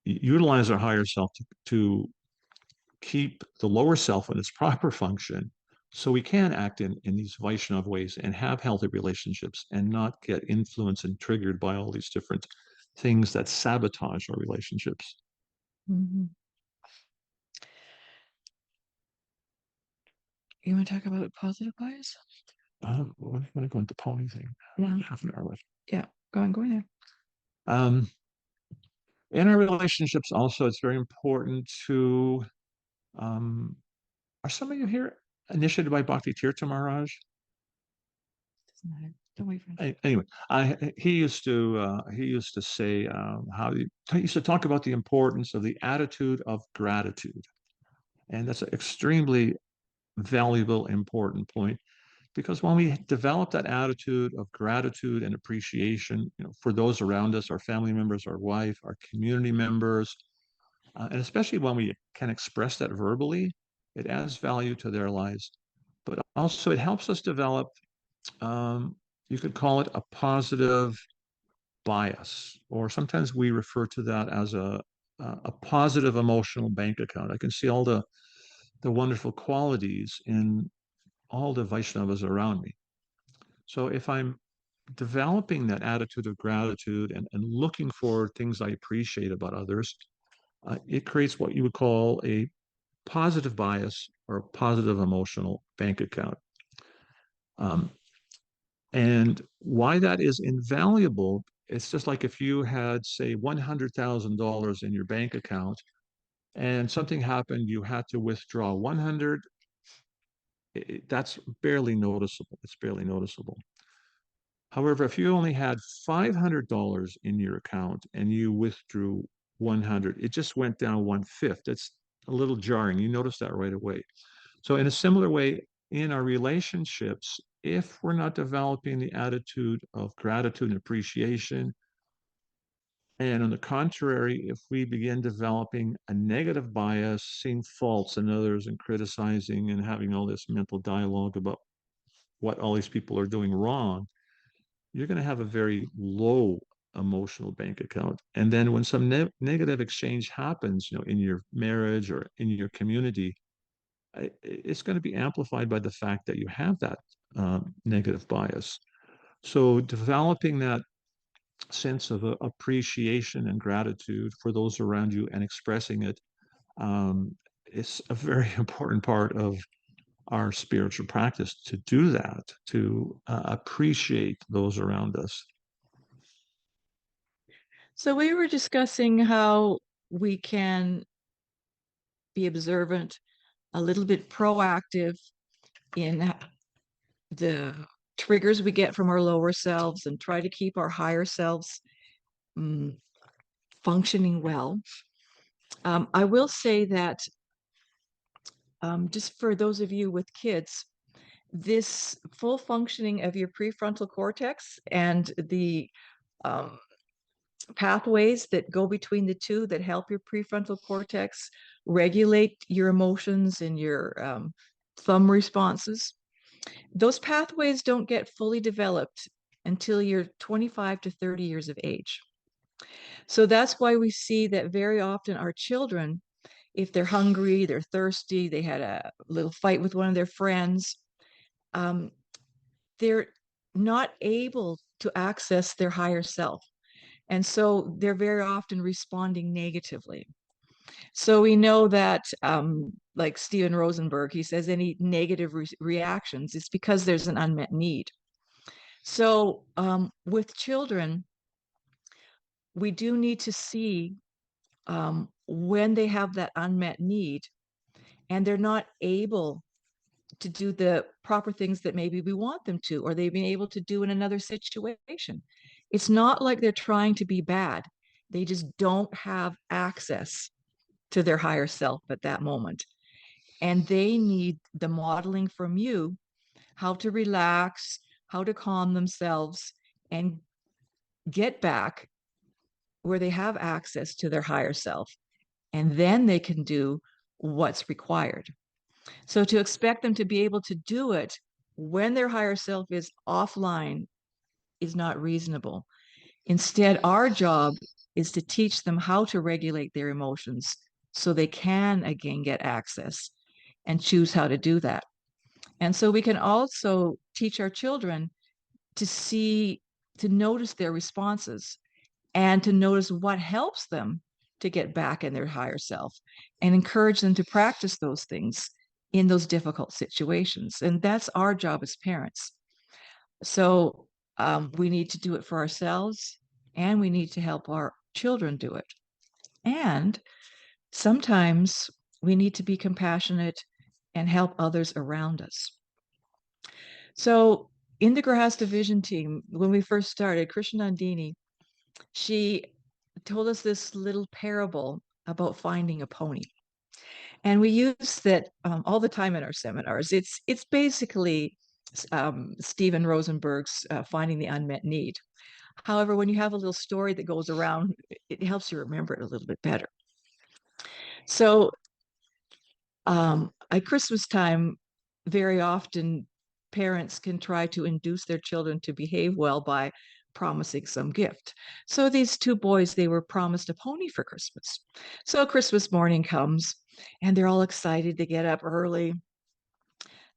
utilize our higher self to keep the lower self in its proper function, so we can act in these Vaishnava ways and have healthy relationships and not get influenced and triggered by all these different things that sabotage our relationships. Mm-hmm. You want to talk about positive bias? I'm going to go into pony thing. Yeah. Half an hour left. Yeah, go on there. In our relationships, also, it's very important to. Are some of you here initiated by Bhakti Tirtha Maharaj? Doesn't matter. Don't wait for it. Anyway, he used to say how he used to talk about the importance of the attitude of gratitude, and that's an extremely valuable, important point, because when we develop that attitude of gratitude and appreciation, for those around us, our family members, our wife, our community members, and especially when we can express that verbally, it adds value to their lives. But also, it helps us develop. You could call it a positive bias, or sometimes we refer to that as a positive emotional bank account. I can see all the wonderful qualities in all the Vaishnavas around me. So if I'm developing that attitude of gratitude and looking for things I appreciate about others, it creates what you would call a positive bias or a positive emotional bank account. And why that is invaluable, it's just like if you had, say, $100,000 in your bank account and something happened, you had to withdraw 100, that's barely noticeable. It's barely noticeable. However, if you only had $500 in your account and you withdrew 100, it just went down 1/5. It's a little jarring. You notice that right away. So in a similar way, in our relationships, if we're not developing the attitude of gratitude and appreciation, and on the contrary, if we begin developing a negative bias, seeing faults in others and criticizing and having all this mental dialogue about what all these people are doing wrong, you're going to have a very low emotional bank account. And then when some negative exchange happens, in your marriage or in your community, it's going to be amplified by the fact that you have that negative bias. So developing that sense of appreciation and gratitude for those around you and expressing it is a very important part of our spiritual practice, to do that, to appreciate those around us. So we were discussing how we can be observant, a little bit proactive in the triggers we get from our lower selves and try to keep our higher selves functioning well. I will say that just for those of you with kids, this full functioning of your prefrontal cortex and the pathways that go between the two that help your prefrontal cortex regulate your emotions and your thumb responses, those pathways don't get fully developed until you're 25 to 30 years of age. So that's why we see that very often our children, if they're hungry, they're thirsty, they had a little fight with one of their friends, they're not able to access their higher self. And so they're very often responding negatively. So we know that, like Steven Rosenberg, he says any negative reactions, it's because there's an unmet need. So with children, we do need to see when they have that unmet need and they're not able to do the proper things that maybe we want them to, or they've been able to do in another situation. It's not like they're trying to be bad. They just don't have access to their higher self at that moment. And they need the modeling from you, how to relax, how to calm themselves and get back where they have access to their higher self. And then they can do what's required. So to expect them to be able to do it when their higher self is offline is not reasonable. Instead, our job is to teach them how to regulate their emotions so they can again get access and choose how to do that. And so we can also teach our children to notice their responses and to notice what helps them to get back in their higher self and encourage them to practice those things in those difficult situations. And that's our job as parents. So we need to do it for ourselves and we need to help our children do it. And sometimes we need to be compassionate and help others around us. So in the Grahasta Vision team, when we first started, Krishnandini, she told us this little parable about finding a pony. And we use that all the time in our seminars. It's basically Steven Rosenberg's Finding the Unmet Need. However, when you have a little story that goes around, it helps you remember it a little bit better. So at Christmas time, very often parents can try to induce their children to behave well by promising some gift. So these two boys, they were promised a pony for Christmas. So Christmas morning comes and they're all excited to get up early.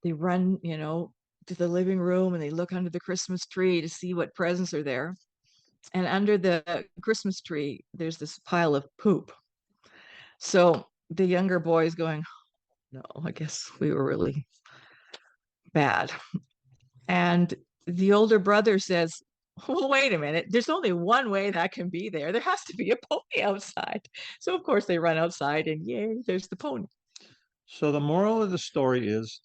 They run, to the living room and they look under the Christmas tree to see what presents are there. And under the Christmas tree, there's this pile of poop. So the younger boy is going, no, I guess we were really bad. And the older brother says, well, wait a minute. There's only one way that can be there. There has to be a pony outside. So, of course, they run outside and yay, there's the pony. So the moral of the story is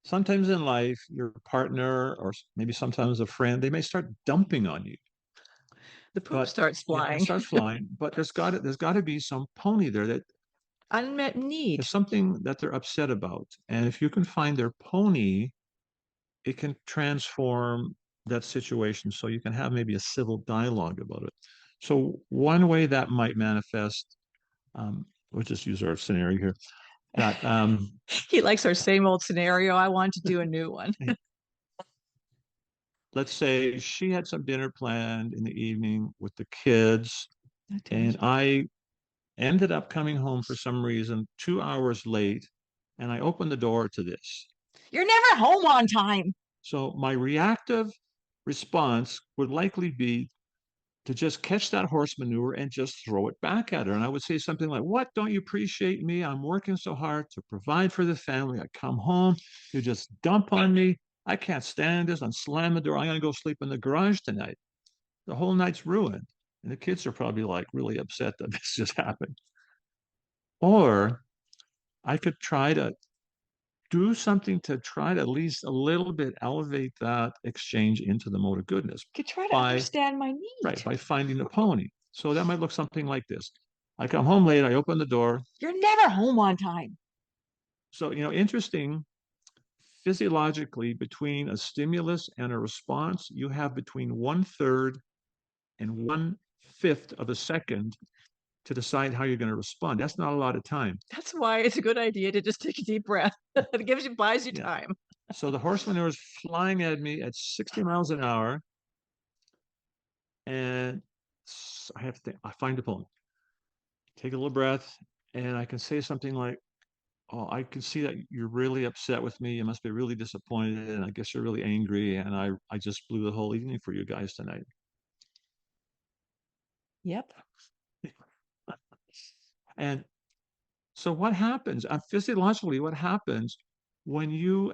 sometimes in life, your partner or maybe sometimes a friend, they may start dumping on you. The poop starts Yeah, flying. it starts flying, but there's got to be some pony there that Unmet need. there's something that they're upset about. And if you can find their pony, it can transform that situation so you can have maybe a civil dialogue about it. So one way that might manifest, we'll just use our scenario here. That He likes our same old scenario. I want to do a new one. let's say she had some dinner planned in the evening with the kids, and I ended up coming home for some reason 2 hours late, and I opened the door to this. You're never home on time. So my reactive response would likely be to just catch that horse manure and just throw it back at her. And I would say something like, what, don't you appreciate me? I'm working so hard to provide for the family. I come home, you just dump on me. I can't stand this. I'm slam the door. I'm going to go sleep in the garage tonight. The whole night's ruined. And the kids are probably like really upset that this just happened. Or I could try to do something to try to at least a little bit elevate that exchange into the mode of goodness. You could try to understand my need. Right, by finding a pony. So that might look something like this. I come home late, I open the door. You're never home on time. So, interesting, physiologically, between a stimulus and a response, you have between 1/3 and 1/5 of a second to decide how you're going to respond. That's not a lot of time. That's why it's a good idea to just take a deep breath. It buys you time. So the horse manure is flying at me at 60 miles an hour. And I find a pony, take a little breath, and I can say something like, oh, I can see that you're really upset with me. You must be really disappointed, and I guess you're really angry, and I just blew the whole evening for you guys tonight. Yep. And so what happens, physiologically, what happens when you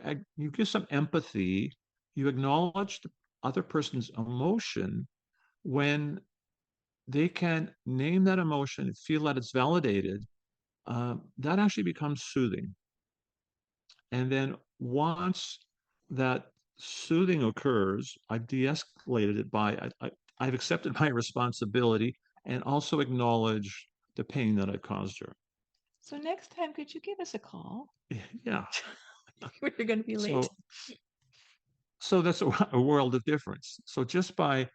give some empathy, you acknowledge the other person's emotion, when they can name that emotion and feel that it's validated, that actually becomes soothing. And then once that soothing occurs, I've de-escalated it by I've accepted my responsibility and also acknowledged the pain that I caused her. So next time, could you give us a call? Yeah. We're going to be late. So that's a world of difference. So just by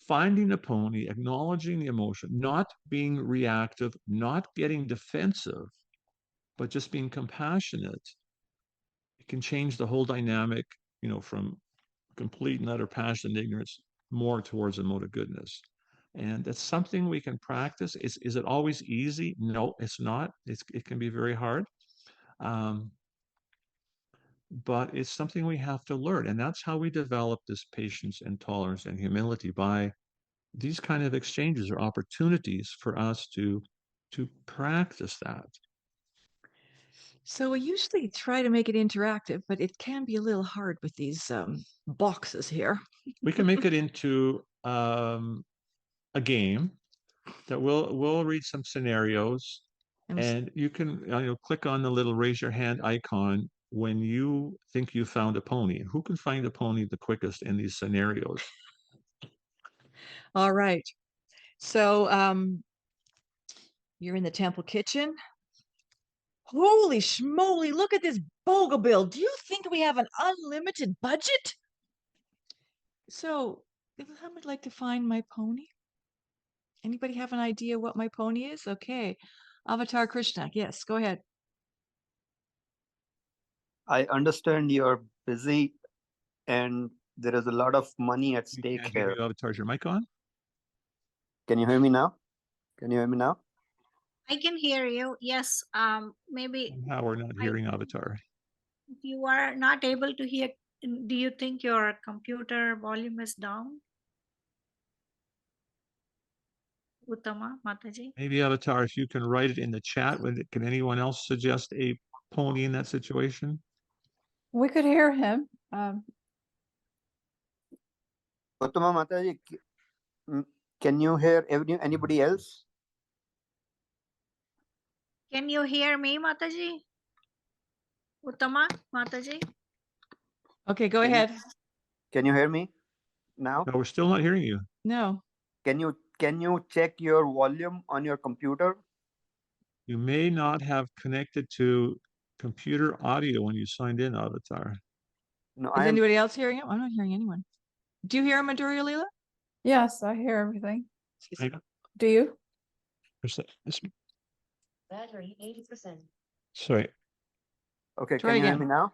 finding a pony, acknowledging the emotion, not being reactive, not getting defensive, but just being compassionate, it can change the whole dynamic, from complete and utter passion and ignorance more towards a mode of goodness. And that's something we can practice. Is it always easy? No, it's not. It can be very hard. But it's something we have to learn. And that's how we develop this patience and tolerance and humility, by these kind of exchanges or opportunities for us to practice that. So we usually try to make it interactive, but it can be a little hard with these boxes here. We can make it into a game that we'll read some scenarios, and you can click on the little raise your hand icon when you think you found a pony. Who can find a pony the quickest in these scenarios? All right. So you're in the temple kitchen. Holy schmoly, look at this boglebill. Do you think we have an unlimited budget? So, I would like to find my pony. Anybody have an idea what my pony is? Okay. Avatar Krishna. Yes, go ahead. I understand you're busy and there is a lot of money at stake here. Avatar, is your mic on? Can you hear me now? Can you hear me now? I can hear you. Yes. Maybe. Somehow we're not hearing Avatar. If you are not able to hear, do you think your computer volume is down? Uttama Mataji. Maybe Avatar, if you can write it in the chat, can anyone else suggest a pony in that situation? We could hear him. Uttama Mataji, can you hear anybody else? Can you hear me, Mataji? Uttama Mataji. Okay, go Can you- ahead. Can you hear me now? No, we're still not hearing you. No. Can you check your volume on your computer? You may not have connected to computer audio when you signed in, Avatar. No, Is I am. anybody else hearing him? I'm not hearing anyone. Do you hear him, Madhurya Leela? Yes, I hear everything. Hang on. Do you? Battery 80%. Sorry. Okay, Try can you hear again. me now?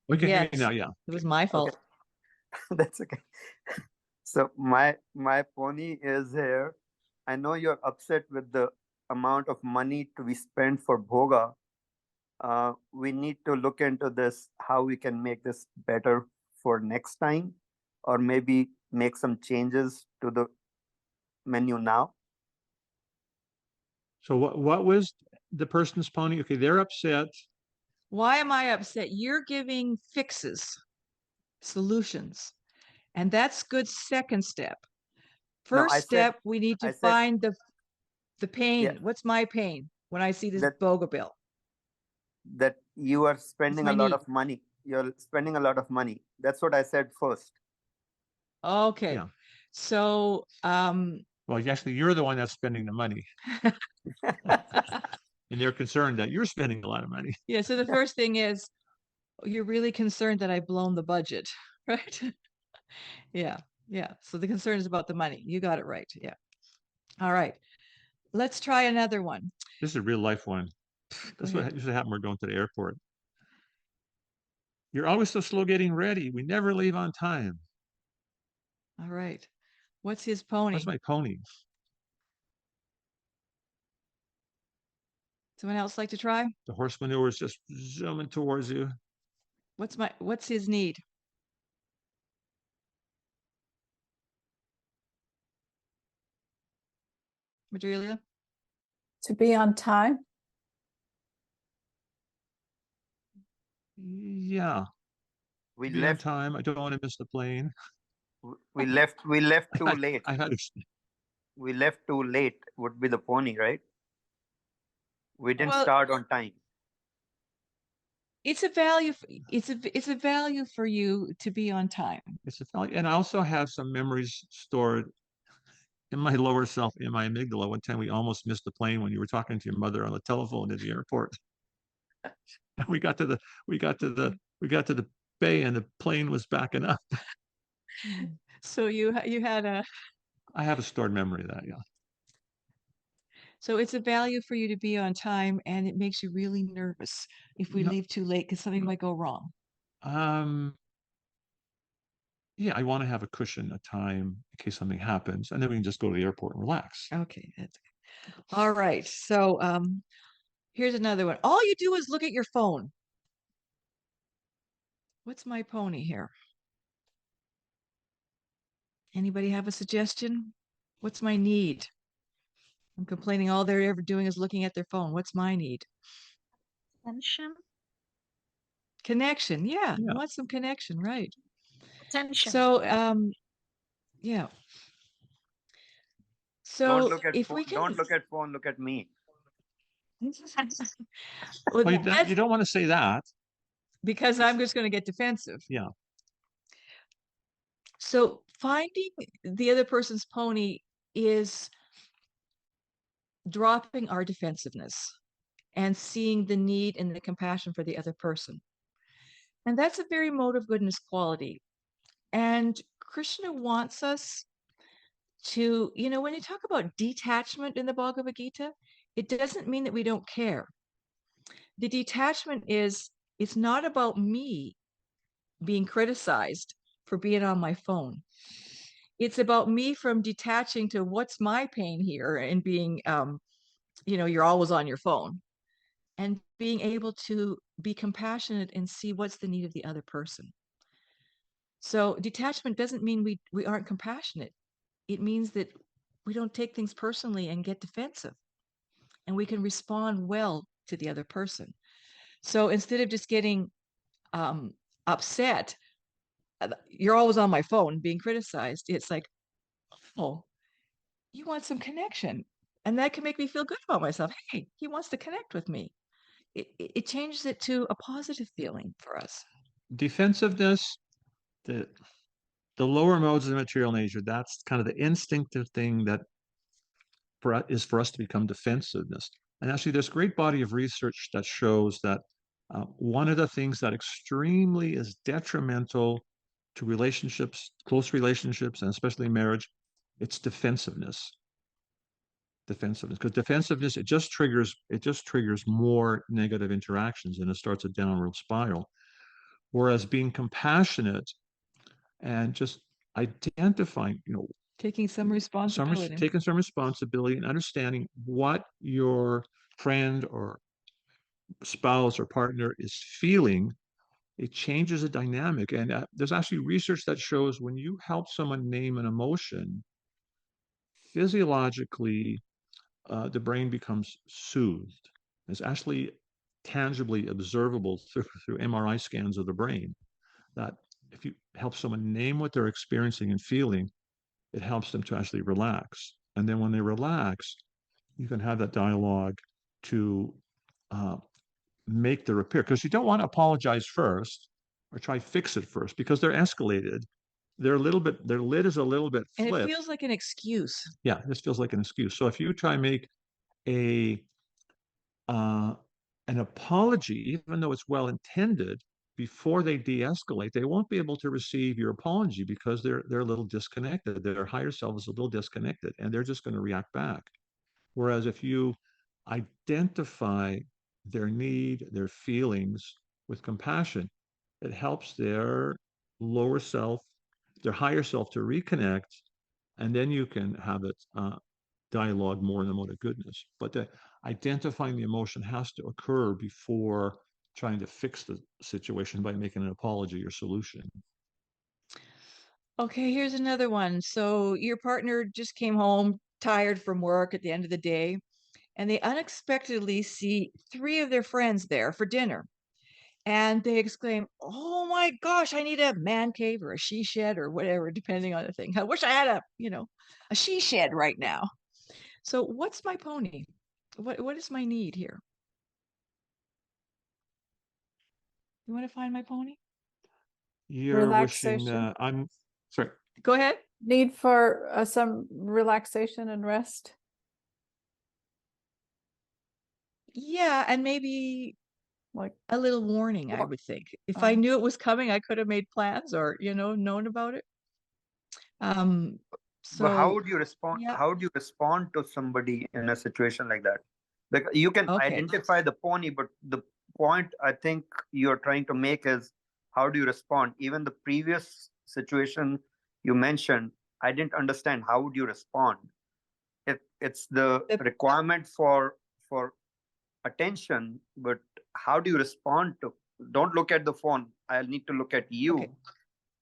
We can hear Yes. you now, yeah. It was my fault. That's okay. So my pony is here. I know you're upset with the amount of money to be spent for bhoga. We need to look into this, how we can make this better for next time, or maybe make some changes to the menu now. So what was the person's pony? Okay, they're upset. Why am I upset? You're giving fixes, solutions, and that's good second step. No, First I said- step, we need to I said- find the pain. Yeah. What's my pain when I see this That- boga bill? That you are spending my a lot need. of money. You're spending a lot of money. That's what I said first. Okay. Yeah. So, Well, actually, you're the one that's spending the money. And they're concerned that you're spending a lot of money. yeah, so the first thing is you're really concerned that I've blown the budget, right? Yeah. So the concern is about the money. You got it right. Yeah. All right. Let's try another one. This is a real life one. Go That's ahead. what usually happens when we're going to the airport. You're always so slow getting ready. We never leave on time. All right. What's his pony? What's my pony? Someone else like to try? The horse manure is just zooming towards you. What's his need? Madhurya? To be on time? Yeah. We Be on left. time. I don't want to miss the plane. We left too late. I had We left too late would be the pony, right? We didn't Well- start on time. It's a value. It's a value for you to be on time. It's and I also have some memories stored in my lower self, in my amygdala. One time we almost missed the plane when you were talking to your mother on the telephone at the airport. We got to the bay and the plane was backing up. So you had a. I have a stored memory of that, yeah. So it's a value for you to be on time, and it makes you really nervous if we Yeah. leave too late because something might go wrong. Yeah, I want to have a cushion, a time in case something happens, and then we can just go to the airport and relax. Okay, that's all right. So here's another one. All you do is look at your phone. What's my pony here? Anybody have a suggestion? What's my need? I'm complaining all they're ever doing is looking at their phone. What's my need? Attention. Connection. Yeah, you Yeah. want some connection, right? Attention. So yeah. So Don't look at if phone. we can, Don't look at phone. Look at me. well, Well, that's you don't want to say that. because I'm just going to get defensive. Yeah. So finding the other person's pony is dropping our defensiveness and seeing the need and the compassion for the other person. And that's a very motive goodness quality. And Krishna wants us to, when you talk about detachment in the Bhagavad Gita, it doesn't mean that we don't care. The detachment is, it's not about me being criticized for being on my phone. It's about me from detaching to what's my pain here and being, you're always on your phone and being able to be compassionate and see what's the need of the other person. So detachment doesn't mean we aren't compassionate. It means that we don't take things personally and get defensive, and we can respond well to the other person. So instead of just getting upset, you're always on my phone being criticized. It's like, oh, you want some connection. And that can make me feel good about myself. Hey, he wants to connect with me. It changes it to a positive feeling for us. Defensiveness, the lower modes of the material nature, that's kind of the instinctive thing that is for us to become defensiveness. And actually, there's a great body of research that shows that one of the things that extremely is detrimental to relationships, close relationships, and especially marriage, it's defensiveness. Defensiveness, because defensiveness, it just triggers more negative interactions, and it starts a downward spiral. Whereas being compassionate and just identifying, Taking some responsibility. taking some responsibility and understanding what your friend or spouse or partner is feeling, it changes the dynamic. And there's actually research that shows when you help someone name an emotion, physiologically, the brain becomes soothed. It's actually tangibly observable through MRI scans of the brain that if you help someone name what they're experiencing and feeling, it helps them to actually relax. And then when they relax, you can have that dialogue to make the repair, because you don't want to apologize first or try to fix it first, because they're escalated. Their lid is a little bit flipped. And it feels like an excuse. Yeah, this feels like an excuse. So if you try and make an apology, even though it's well intended, before they de-escalate, they won't be able to receive your apology because they're a little disconnected. Their higher self is a little disconnected, and they're just going to react back. Whereas if you identify their need, their feelings with compassion, it helps their lower self, their higher self to reconnect, and then you can have it dialogue more in the mode of goodness. But identifying the emotion has to occur before trying to fix the situation by making an apology or solution. Okay, here's another one. So your partner just came home tired from work at the end of the day, and they unexpectedly see 3 of their friends there for dinner. And they exclaim, "Oh my gosh, I need a man cave or a she shed or whatever, depending on the thing. I wish I had a she shed right now." So what's my pony? What is my need here? You want to find my pony? You're wishing, Relaxation. I'm sorry. Go ahead. Need for some relaxation and rest. Yeah, and maybe Like, a little warning, I would think. If I Oh. knew it was coming, I could have made plans or, known about it. But how So would you respond? yeah. How would you respond to somebody in a situation like that? Because you can Okay. identify the pony, but the point I think you're trying to make is how do you respond? Even the previous situation you mentioned, I didn't understand how would you respond. It's the The- requirement for attention, but how do you respond to? Don't look at the phone. I need to look at you. Okay.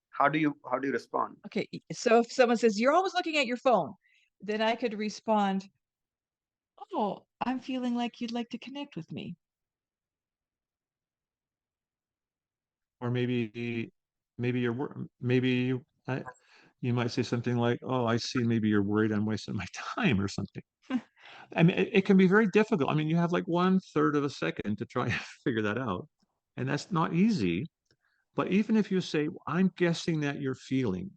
How do you respond? Okay, so if someone says, "You're always looking at your phone," then I could respond, "Oh, I'm feeling like you'd like to connect with me." Or maybe you might say something like, "Oh, I see. Maybe you're worried I'm wasting my time," or something. I mean, it can be very difficult. I mean, you have like 1/3 of a second to try and figure that out, and that's not easy. But even if you say, "I'm guessing that you're feeling,"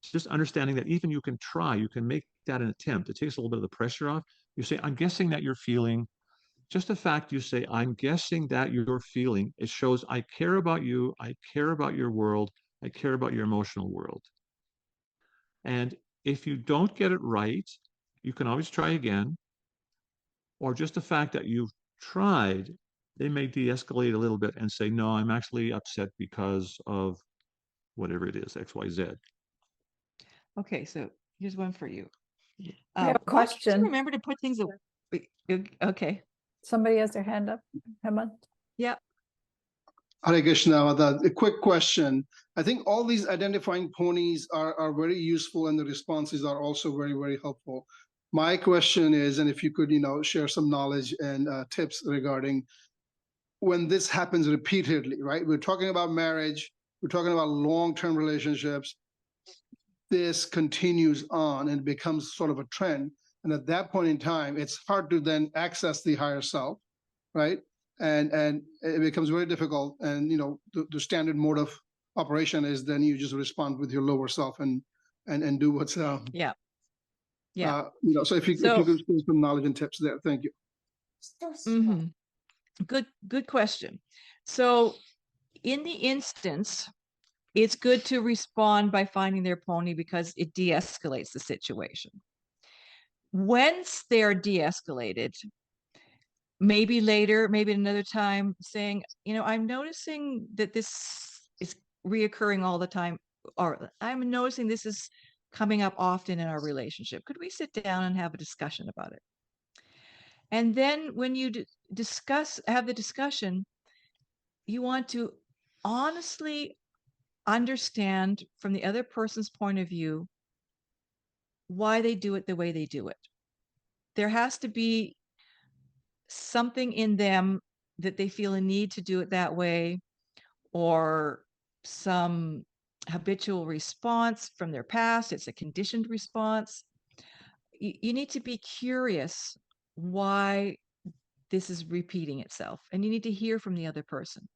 just understanding that even you can try, you can make that an attempt. It takes a little bit of the pressure off. You say, "I'm guessing that you're feeling." Just the fact you say, "I'm guessing that you're feeling," it shows I care about you, I care about your world, I care about your emotional world. And if you don't get it right, you can always try again. Or just the fact that you've tried, they may de-escalate a little bit and say, "No, I'm actually upset because of whatever it is, X, Y, Z." Okay, so here's one for you. We have a Why don't you question. remember to put things away? Okay. Somebody has their hand up. Hemant. Yeah. Hare Krishna, a quick question. I think all these identifying ponies are very useful, and the responses are also very, very helpful. My question is, and if you could, share some knowledge and tips regarding when this happens repeatedly, right? We're talking about marriage, we're talking about long-term relationships. This continues on and becomes sort of a trend. And at that point in time, it's hard to then access the higher self, right? And it becomes very difficult. And the standard mode of operation is then you just respond with your lower self and do what's Yeah. So if you could share some knowledge and tips there, thank you. Mhm. Good question. So in the instance, it's good to respond by finding their pony because it de-escalates the situation. Once they're de-escalated, maybe later, maybe another time, saying, I'm noticing that this is reoccurring all the time, or I'm noticing this is coming up often in our relationship. Could we sit down and have a discussion about it? And then when you have the discussion, you want to honestly understand from the other person's point of view why they do it the way they do it. There has to be something in them that they feel a need to do it that way, or some habitual response from their past. It's a conditioned response. You need to be curious why this is repeating itself, and you need to hear from the other person.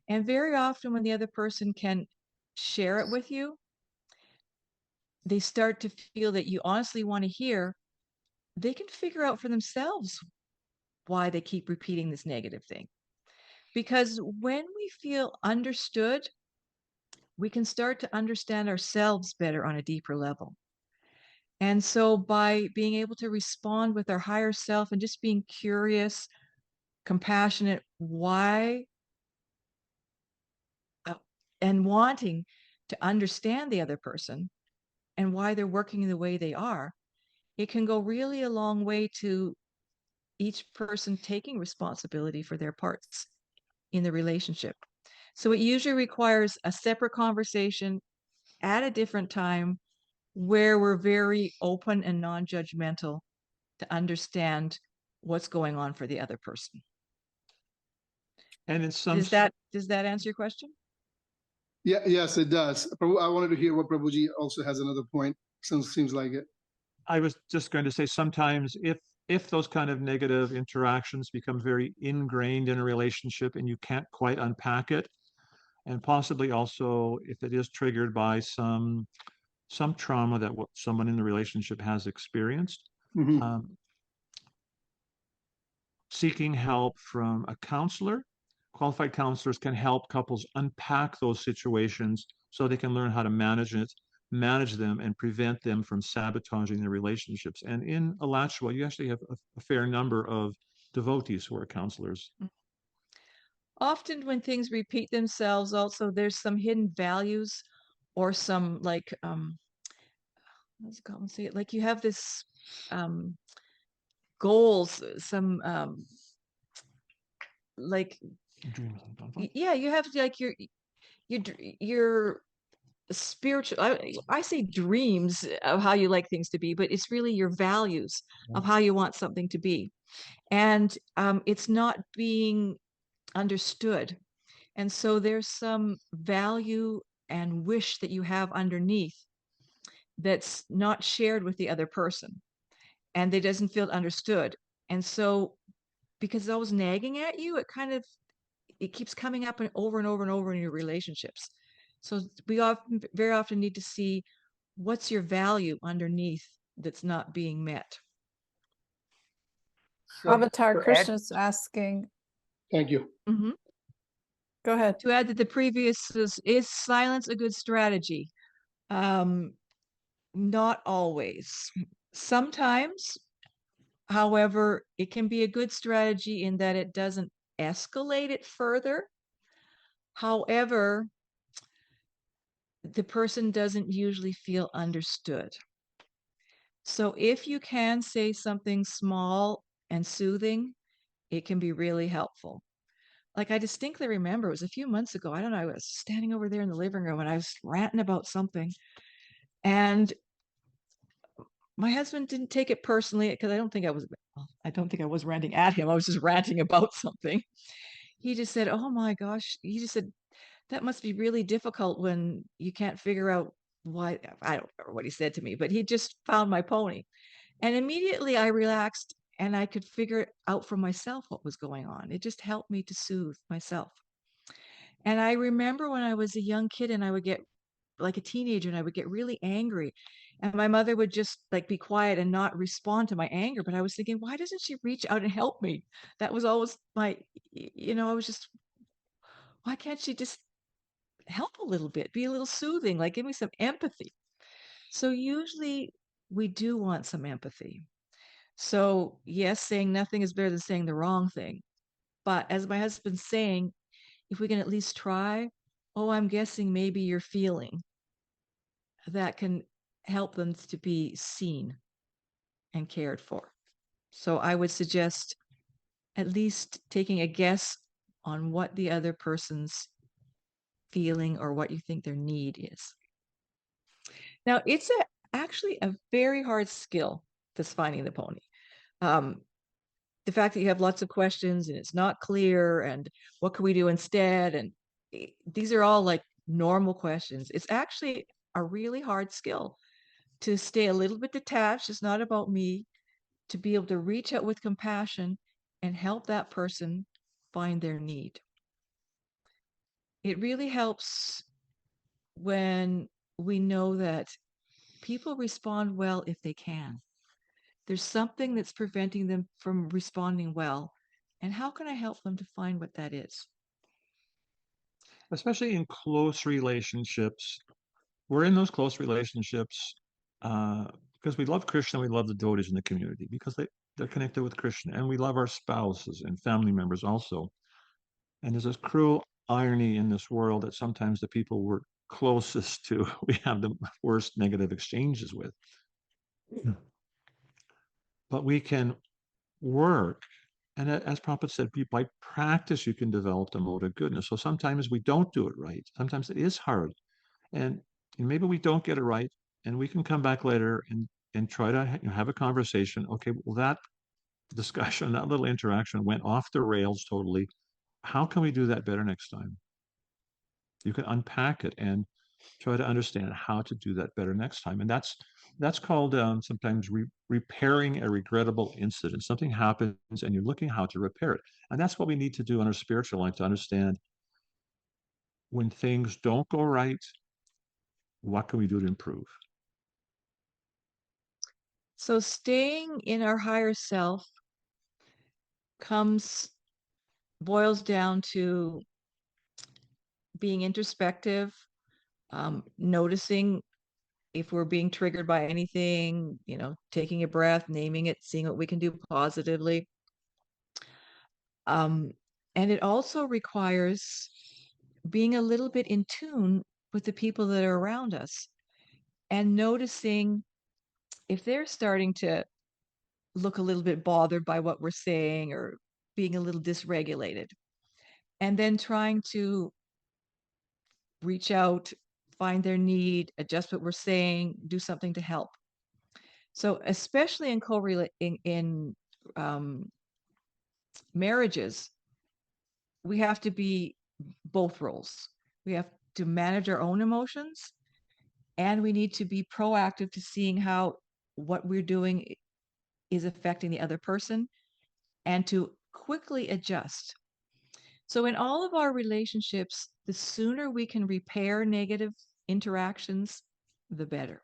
And very often when the other person can share it with you, they start to feel that you honestly want to hear. They can figure out for themselves why they keep repeating this negative thing. Because when we feel understood, we can start to understand ourselves better on a deeper level. And so by being able to respond with our higher self and just being curious, compassionate, why, and wanting to understand the other person and why they're working the way they are, it can go really a long way to each person taking responsibility for their parts in the relationship. So it usually requires a separate conversation at a different time where we're very open and non-judgmental to understand what's going on for the other person. And in some does that answer your question? Yeah, yes, it does. I wanted to hear what Prabhuji also has another point. Seems like it. I was just going to say sometimes if those kind of negative interactions become very ingrained in a relationship and you can't quite unpack it, and possibly also if it is triggered by some trauma that someone in the relationship has experienced, seeking help from a counselor. Qualified counselors can help couples unpack those situations so they can learn how to manage them and prevent them from sabotaging their relationships. And in Alachua, you actually have a fair number of devotees who are counselors. Often when things repeat themselves, also there's some hidden values or some like let's go and see it, like you have this goals, some like yeah, you have like your spiritual, I say dreams of how you like things to be, but it's really your values of how you want something to be, and it's not being understood. And so there's some value and wish that you have underneath that's not shared with the other person, and they doesn't feel understood. And so because it's always nagging at you, it keeps coming up and over and over and over in your relationships. So we very often need to see what's your value underneath that's not being met. So Avatar Krishna's asking. Thank you. Go ahead. To add that the previous is silence a good strategy? Not always. Sometimes, however, it can be a good strategy in that it doesn't escalate it further. However, the person doesn't usually feel understood. So if you can say something small and soothing, it can be really helpful. like I distinctly remember it was a few months ago. I don't know. I was standing over there in the living room and I was ranting about something. And my husband didn't take it personally because I don't think I was ranting at him. I was just ranting about something. He just said, "Oh my gosh." He just said, "That must be really difficult when you can't figure out why." I don't remember what he said to me, but he just found my pony. And immediately I relaxed and I could figure it out for myself what was going on. It just helped me to soothe myself. And I remember when I was a young kid and I would get like a teenager and I would get really angry. And my mother would just like be quiet and not respond to my anger. But I was thinking, why doesn't she reach out and help me? That was always I was just, why can't she just help a little bit, be a little soothing, like give me some empathy? So usually we do want some empathy. So yes, saying nothing is better than saying the wrong thing. But as my husband's saying, if we can at least try, oh, I'm guessing maybe you're feeling, that can help them to be seen and cared for. So I would suggest at least taking a guess on what the other person's feeling or what you think their need is. Now, it's actually a very hard skill, this finding the pony. The fact that you have lots of questions and it's not clear and what can we do instead? And these are all like normal questions. It's actually a really hard skill to stay a little bit detached. It's not about me, to be able to reach out with compassion and help that person find their need. It really helps when we know that people respond well if they can. There's something that's preventing them from responding well. And how can I help them to find what that is? Especially in close relationships. We're in those close relationships because we love Krishna, we love the devotees in the community because they're connected with Krishna, and we love our spouses and family members also. And there's this cruel irony in this world that sometimes the people we're closest to, we have the worst negative exchanges with. But we can work. And as Prabhupada said, by practice, you can develop the mode of goodness. So sometimes we don't do it right. Sometimes it is hard. And maybe we don't get it right. And we can come back later and try to have a conversation. Okay, well, that discussion, that little interaction went off the rails totally. How can we do that better next time? You can unpack it and try to understand how to do that better next time. And that's called sometimes repairing a regrettable incident. Something happens and you're looking how to repair it. And that's what we need to do in our spiritual life, to understand when things don't go right, what can we do to improve? So staying in our higher self boils down to being introspective, noticing if we're being triggered by anything, taking a breath, naming it, seeing what we can do positively. And it also requires being a little bit in tune with the people that are around us and noticing if they're starting to look a little bit bothered by what we're saying or being a little dysregulated. And then trying to reach out, find their need, adjust what we're saying, do something to help. So especially in marriages, we have to be both roles. We have to manage our own emotions, and we need to be proactive to seeing how what we're doing is affecting the other person and to quickly adjust. So in all of our relationships, the sooner we can repair negative interactions, the better.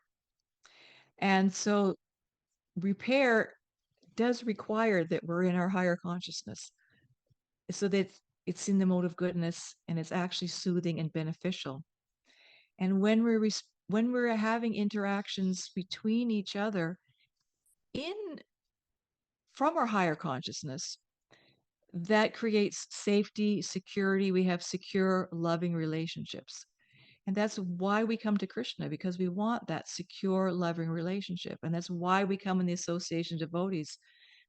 And so repair does require that we're in our higher consciousness so that it's in the mode of goodness and it's actually soothing and beneficial. And when we're having interactions between each other from our higher consciousness, that creates safety, security. We have secure, loving relationships. And that's why we come to Krishna, because we want that secure, loving relationship. And that's why we come in the association of devotees,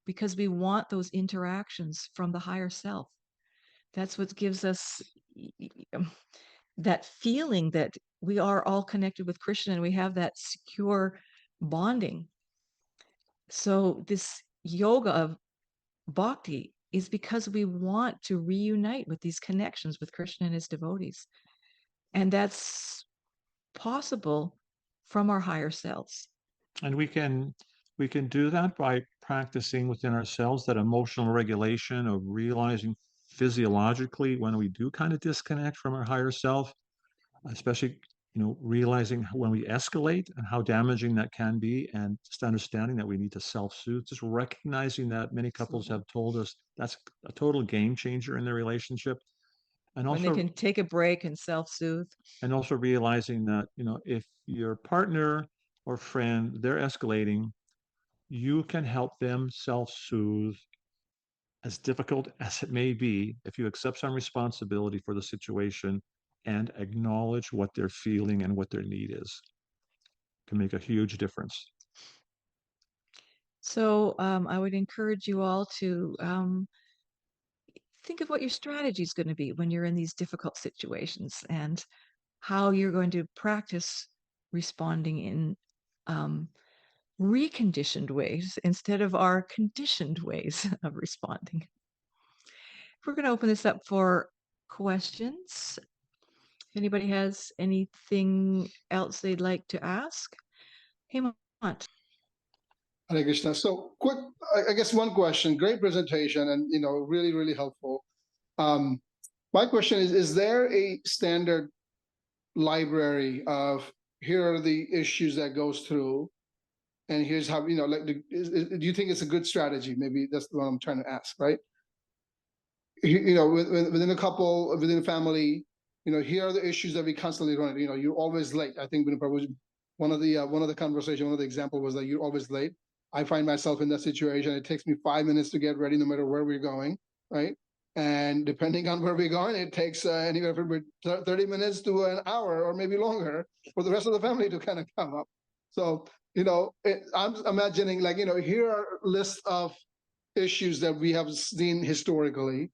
because we want those interactions from the higher self. That's what gives us that feeling that we are all connected with Krishna and we have that secure bonding. So this yoga of bhakti is because we want to reunite with these connections with Krishna and his devotees. And that's possible from our higher selves. And we can do that by practicing within ourselves that emotional regulation of realizing physiologically when we do kind of disconnect from our higher self, especially realizing when we escalate and how damaging that can be, and just understanding that we need to self-soothe, just recognizing that many couples have told us that's a total game changer in their relationship. And when also they can take a break and self-soothe. And also realizing that, if your partner or friend, they're escalating, you can help them self-soothe, as difficult as it may be, if you accept some responsibility for the situation and acknowledge what they're feeling and what their need is, can make a huge difference. So I would encourage you all to think of what your strategy is going to be when you're in these difficult situations and how you're going to practice responding in reconditioned ways instead of our conditioned ways of responding. We're going to open this up for questions. If anybody has anything else they'd like to ask, Hemant. Hare Krishna. So quick, I guess one question, great presentation and, really, really helpful. My question is there a standard library of here are the issues that goes through and here's how, do you think it's a good strategy? Maybe that's what I'm trying to ask, right? Within a couple, within a family, here are the issues that we constantly run. You're always late. I think one of the conversation, one of the example was that you're always late. I find myself in that situation. It takes me 5 minutes to get ready, no matter where we're going, right? And depending on where we're going, it takes anywhere from 30 minutes to an hour or maybe longer for the rest of the family to kind of come up. So, I'm imagining here are lists of issues that we have seen historically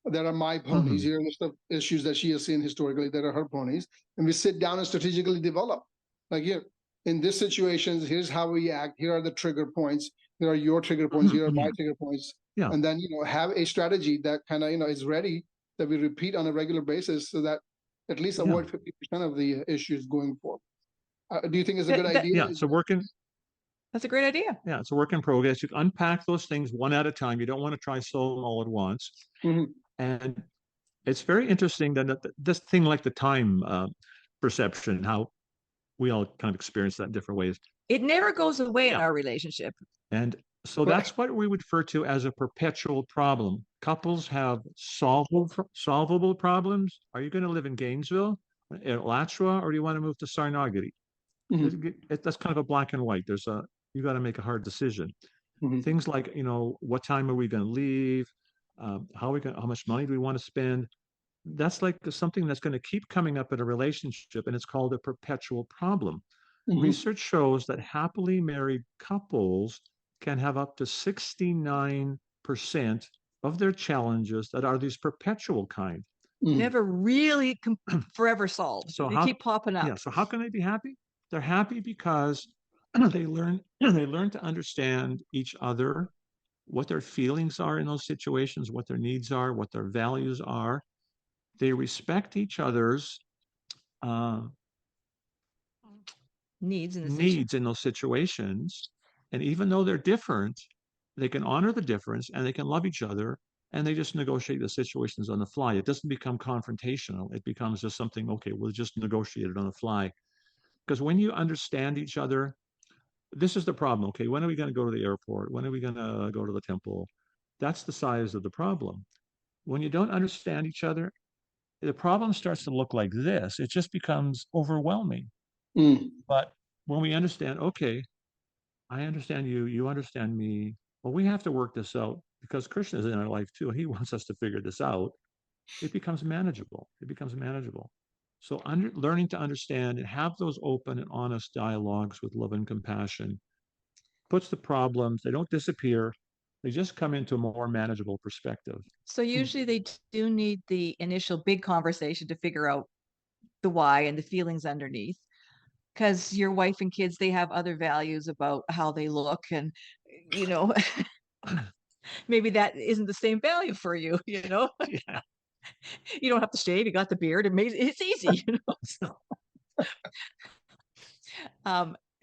that are my ponies. Here are a list of issues that she has seen historically that are her ponies. And we sit down and strategically develop. Here, in this situation, here's how we act. Here are the trigger points. Here are your trigger points. Here are my trigger points. Yeah. And then, have a strategy that kind of, is ready, that we repeat on a regular basis so that at least avoid 50% of the issues going forward. Do you think it's a good idea? Yeah, it's a working. That's a great idea. Yeah, it's a work in progress. You unpack those things one at a time. You don't want to try solve them all at once. And it's very interesting that this thing like the time perception, how we all kind of experience that in different ways. It never goes away in our relationship. And so that's what we would refer to as a perpetual problem. Couples have solvable problems. Are you going to live in Gainesville, in Alachua, or do you want to move to Sarnagiri? That's kind of a black and white. You got to make a hard decision. Things like, what time are we going to leave? How much money do we want to spend? That's like something that's going to keep coming up in a relationship, and it's called a perpetual problem. Research shows that happily married couples can have up to 69% of their challenges that are these perpetual kind. Never really forever solved. So they keep popping up. Yeah. So how can they be happy? They're happy because they learn to understand each other, what their feelings are in those situations, what their needs are, what their values are. They respect each other's needs in those situations. And even though they're different, they can honor the difference and they can love each other, and they just negotiate the situations on the fly. It doesn't become confrontational. It becomes just something, okay, we'll just negotiate it on the fly. Because when you understand each other, this is the problem. Okay, when are we going to go to the airport? When are we going to go to the temple? That's the size of the problem. When you don't understand each other, the problem starts to look like this. It just becomes overwhelming. But when we understand, okay, I understand you, you understand me. Well, we have to work this out because Krishna is in our life too. He wants us to figure this out. It becomes manageable. So learning to understand and have those open and honest dialogues with love and compassion puts the problems, they don't disappear, They just come into a more manageable perspective. So usually they do need the initial big conversation to figure out the why and the feelings underneath. Because your wife and kids, they have other values about how they look, and you know, maybe that isn't the same value for you. Yeah. You don't have to shave. You got the beard. It's easy.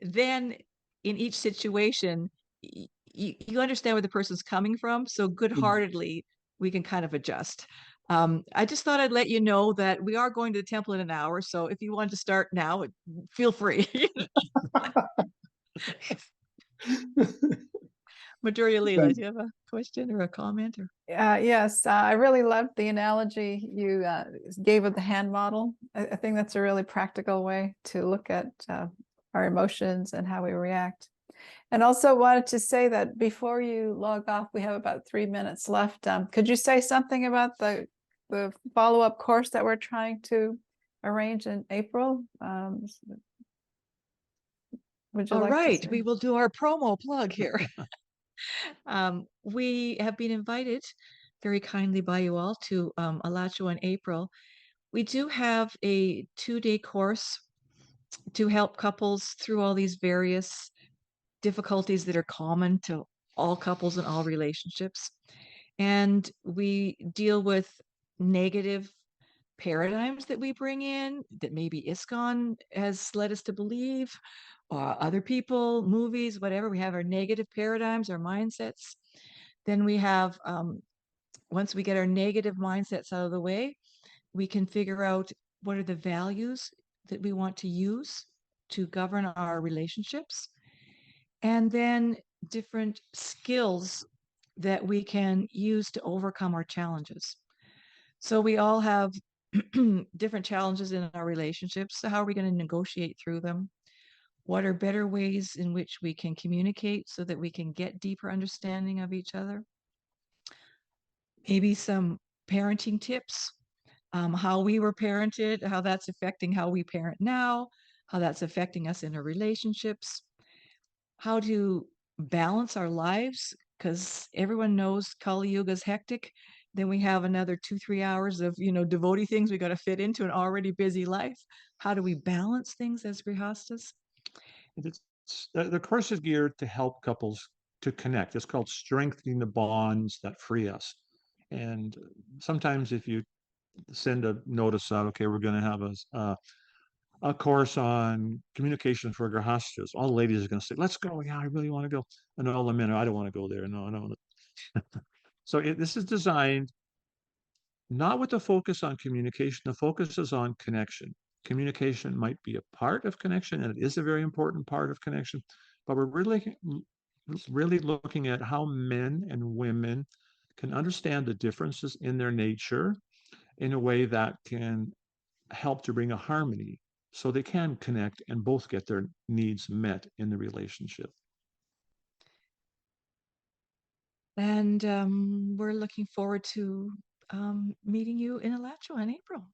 Then in each situation, you understand where the person's coming from. So good-heartedly, we can kind of adjust. I just thought I'd let you know that we are going to the temple in an hour. So if you want to start now, feel free. Majoria Leela, do you have a question or a comment? Or Yes, I really loved the analogy you gave of the hand model. I think that's a really practical way to look at our emotions and how we react. And also wanted to say that before you log off, we have about 3 minutes left. Could you say something about the follow-up course that we're trying to arrange in April? Would you all like to right, say? we will do our promo plug here. We have been invited very kindly by you all to Alachua in April. We do have a 2-day course to help couples through all these various difficulties that are common to all couples and all relationships. And we deal with negative paradigms that we bring in that maybe ISKCON has led us to believe, or other people, movies, whatever. We have our negative paradigms, our mindsets. Then we have, once we get our negative mindsets out of the way, we can figure out what are the values that we want to use to govern our relationships. And then different skills that we can use to overcome our challenges. So we all have different challenges in our relationships. So how are we going to negotiate through them? What are better ways in which we can communicate so that we can get deeper understanding of each other? Maybe some parenting tips, how we were parented, how that's affecting how we parent now, how that's affecting us in our relationships, how to balance our lives, because everyone knows Kali Yuga is hectic. Then we have another 2-3 hours of devotee things we got to fit into an already busy life. How do we balance things as grihastas? The course is geared to help couples to connect. It's called Strengthening the Bonds That Free Us. And sometimes if you send a notice out, okay, we're going to have a course on communication for grihastas, all the ladies are going to say, let's go. Yeah, I really want to go. And all the men, I don't want to go there. No. So this is designed not with the focus on communication. The focus is on connection. Communication might be a part of connection, and it is a very important part of connection, but we're really looking at how men and women can understand the differences in their nature in a way that can help to bring a harmony so they can connect and both get their needs met in the relationship. And we're looking forward to meeting you in Alachua in April.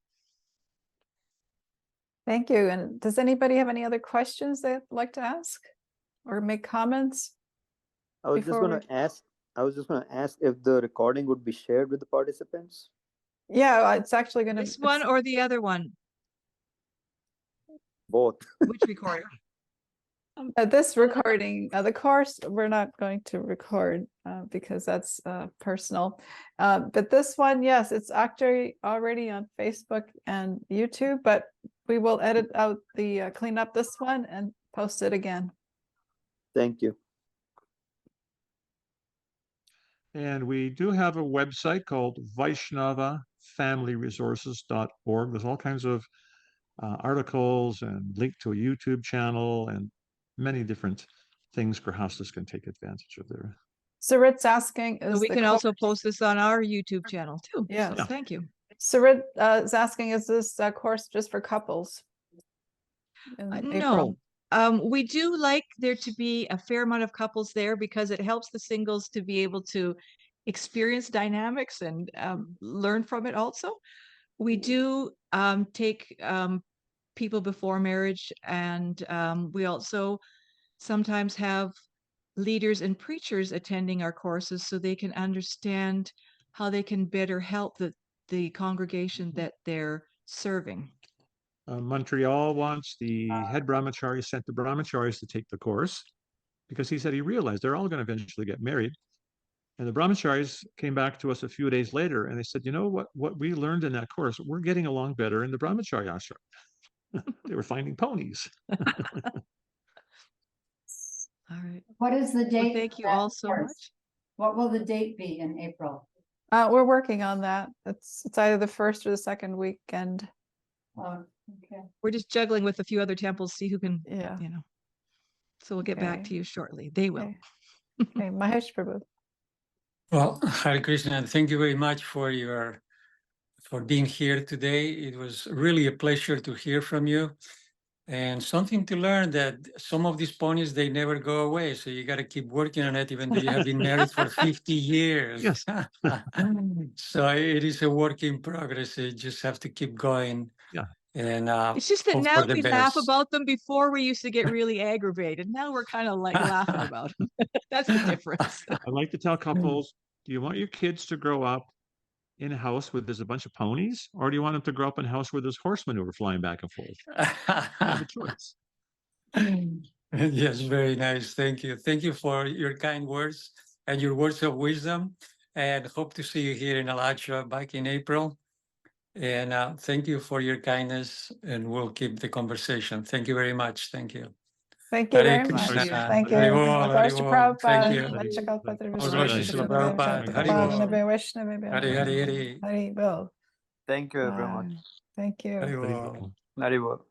Thank you. And does anybody have any other questions they'd like to ask or make comments? I was just going to ask if the recording would be shared with the participants. Yeah, it's actually going to This one or the other one? Both. Which recorder? This recording, the course, we're not going to record because that's personal. But this one, yes, it's actually already on Facebook and YouTube, but we will edit out clean up this one and post it again. Thank you. And we do have a website called VaishnavaFamilyResources.org. There's all kinds of articles and link to a YouTube channel and many different things grihastas can take advantage of there. Sarit's asking, So we can also post this on our YouTube channel too. Yes. So thank you. Sarit is asking, is this course just for couples? No. We do like there to be a fair amount of couples there because it helps the singles to be able to experience dynamics and learn from it also. We do take people before marriage, and we also sometimes have leaders and preachers attending our courses so they can understand how they can better help the congregation that they're serving. Montreal wants the head brahmachari sent the brahmacharis to take the course because he said he realized they're all going to eventually get married. And the brahmacharis came back to us a few days later and they said, you know what we learned in that course, we're getting along better in the brahmachari ashram. They were finding ponies. All right. What is the date? Well, thank for you that all so course? much. What will the date be in April? We're working on that. It's either the first or the second weekend. Oh, okay. We're just juggling with a few other temples, see who can, Yeah. you know. So we'll get back Okay. to you shortly. They will. Okay. Okay, Mahesh Prabhu. Well, Hare Krishna, and thank you very much for being here today. It was really a pleasure to hear from you. And something to learn that some of these ponies, they never go away. So you got to keep working on it, even though you have been married for 50 years. Yes. So it is a work in progress. You just have to keep going. Yeah. And It's just that hope now for the we laugh best. about them. Before we used to get really aggravated. Now we're kind of like laughing about them. That's the difference. I like to tell couples, do you want your kids to grow up in a house where there's a bunch of ponies, or do you want them to grow up in a house where there's horse manure flying back and forth? You have a choice. Yes, very nice. Thank you. Thank you for your kind words and your words of wisdom. And hope to see you here in Alacha back in April. And thank you for your kindness. And we'll keep the conversation. Thank you very much. Thank you. Thank you Hare very much. Krishna. Thank you. Hare Bol, Namaskar Hare to Bol. Thank Prabhupada. you. Vachakapatra Namaskar to Srila Prabhupada. Hare Bol. Hare Hare. Hari Bol. Thank you, everyone. Thank you. Hare Bol. Very well.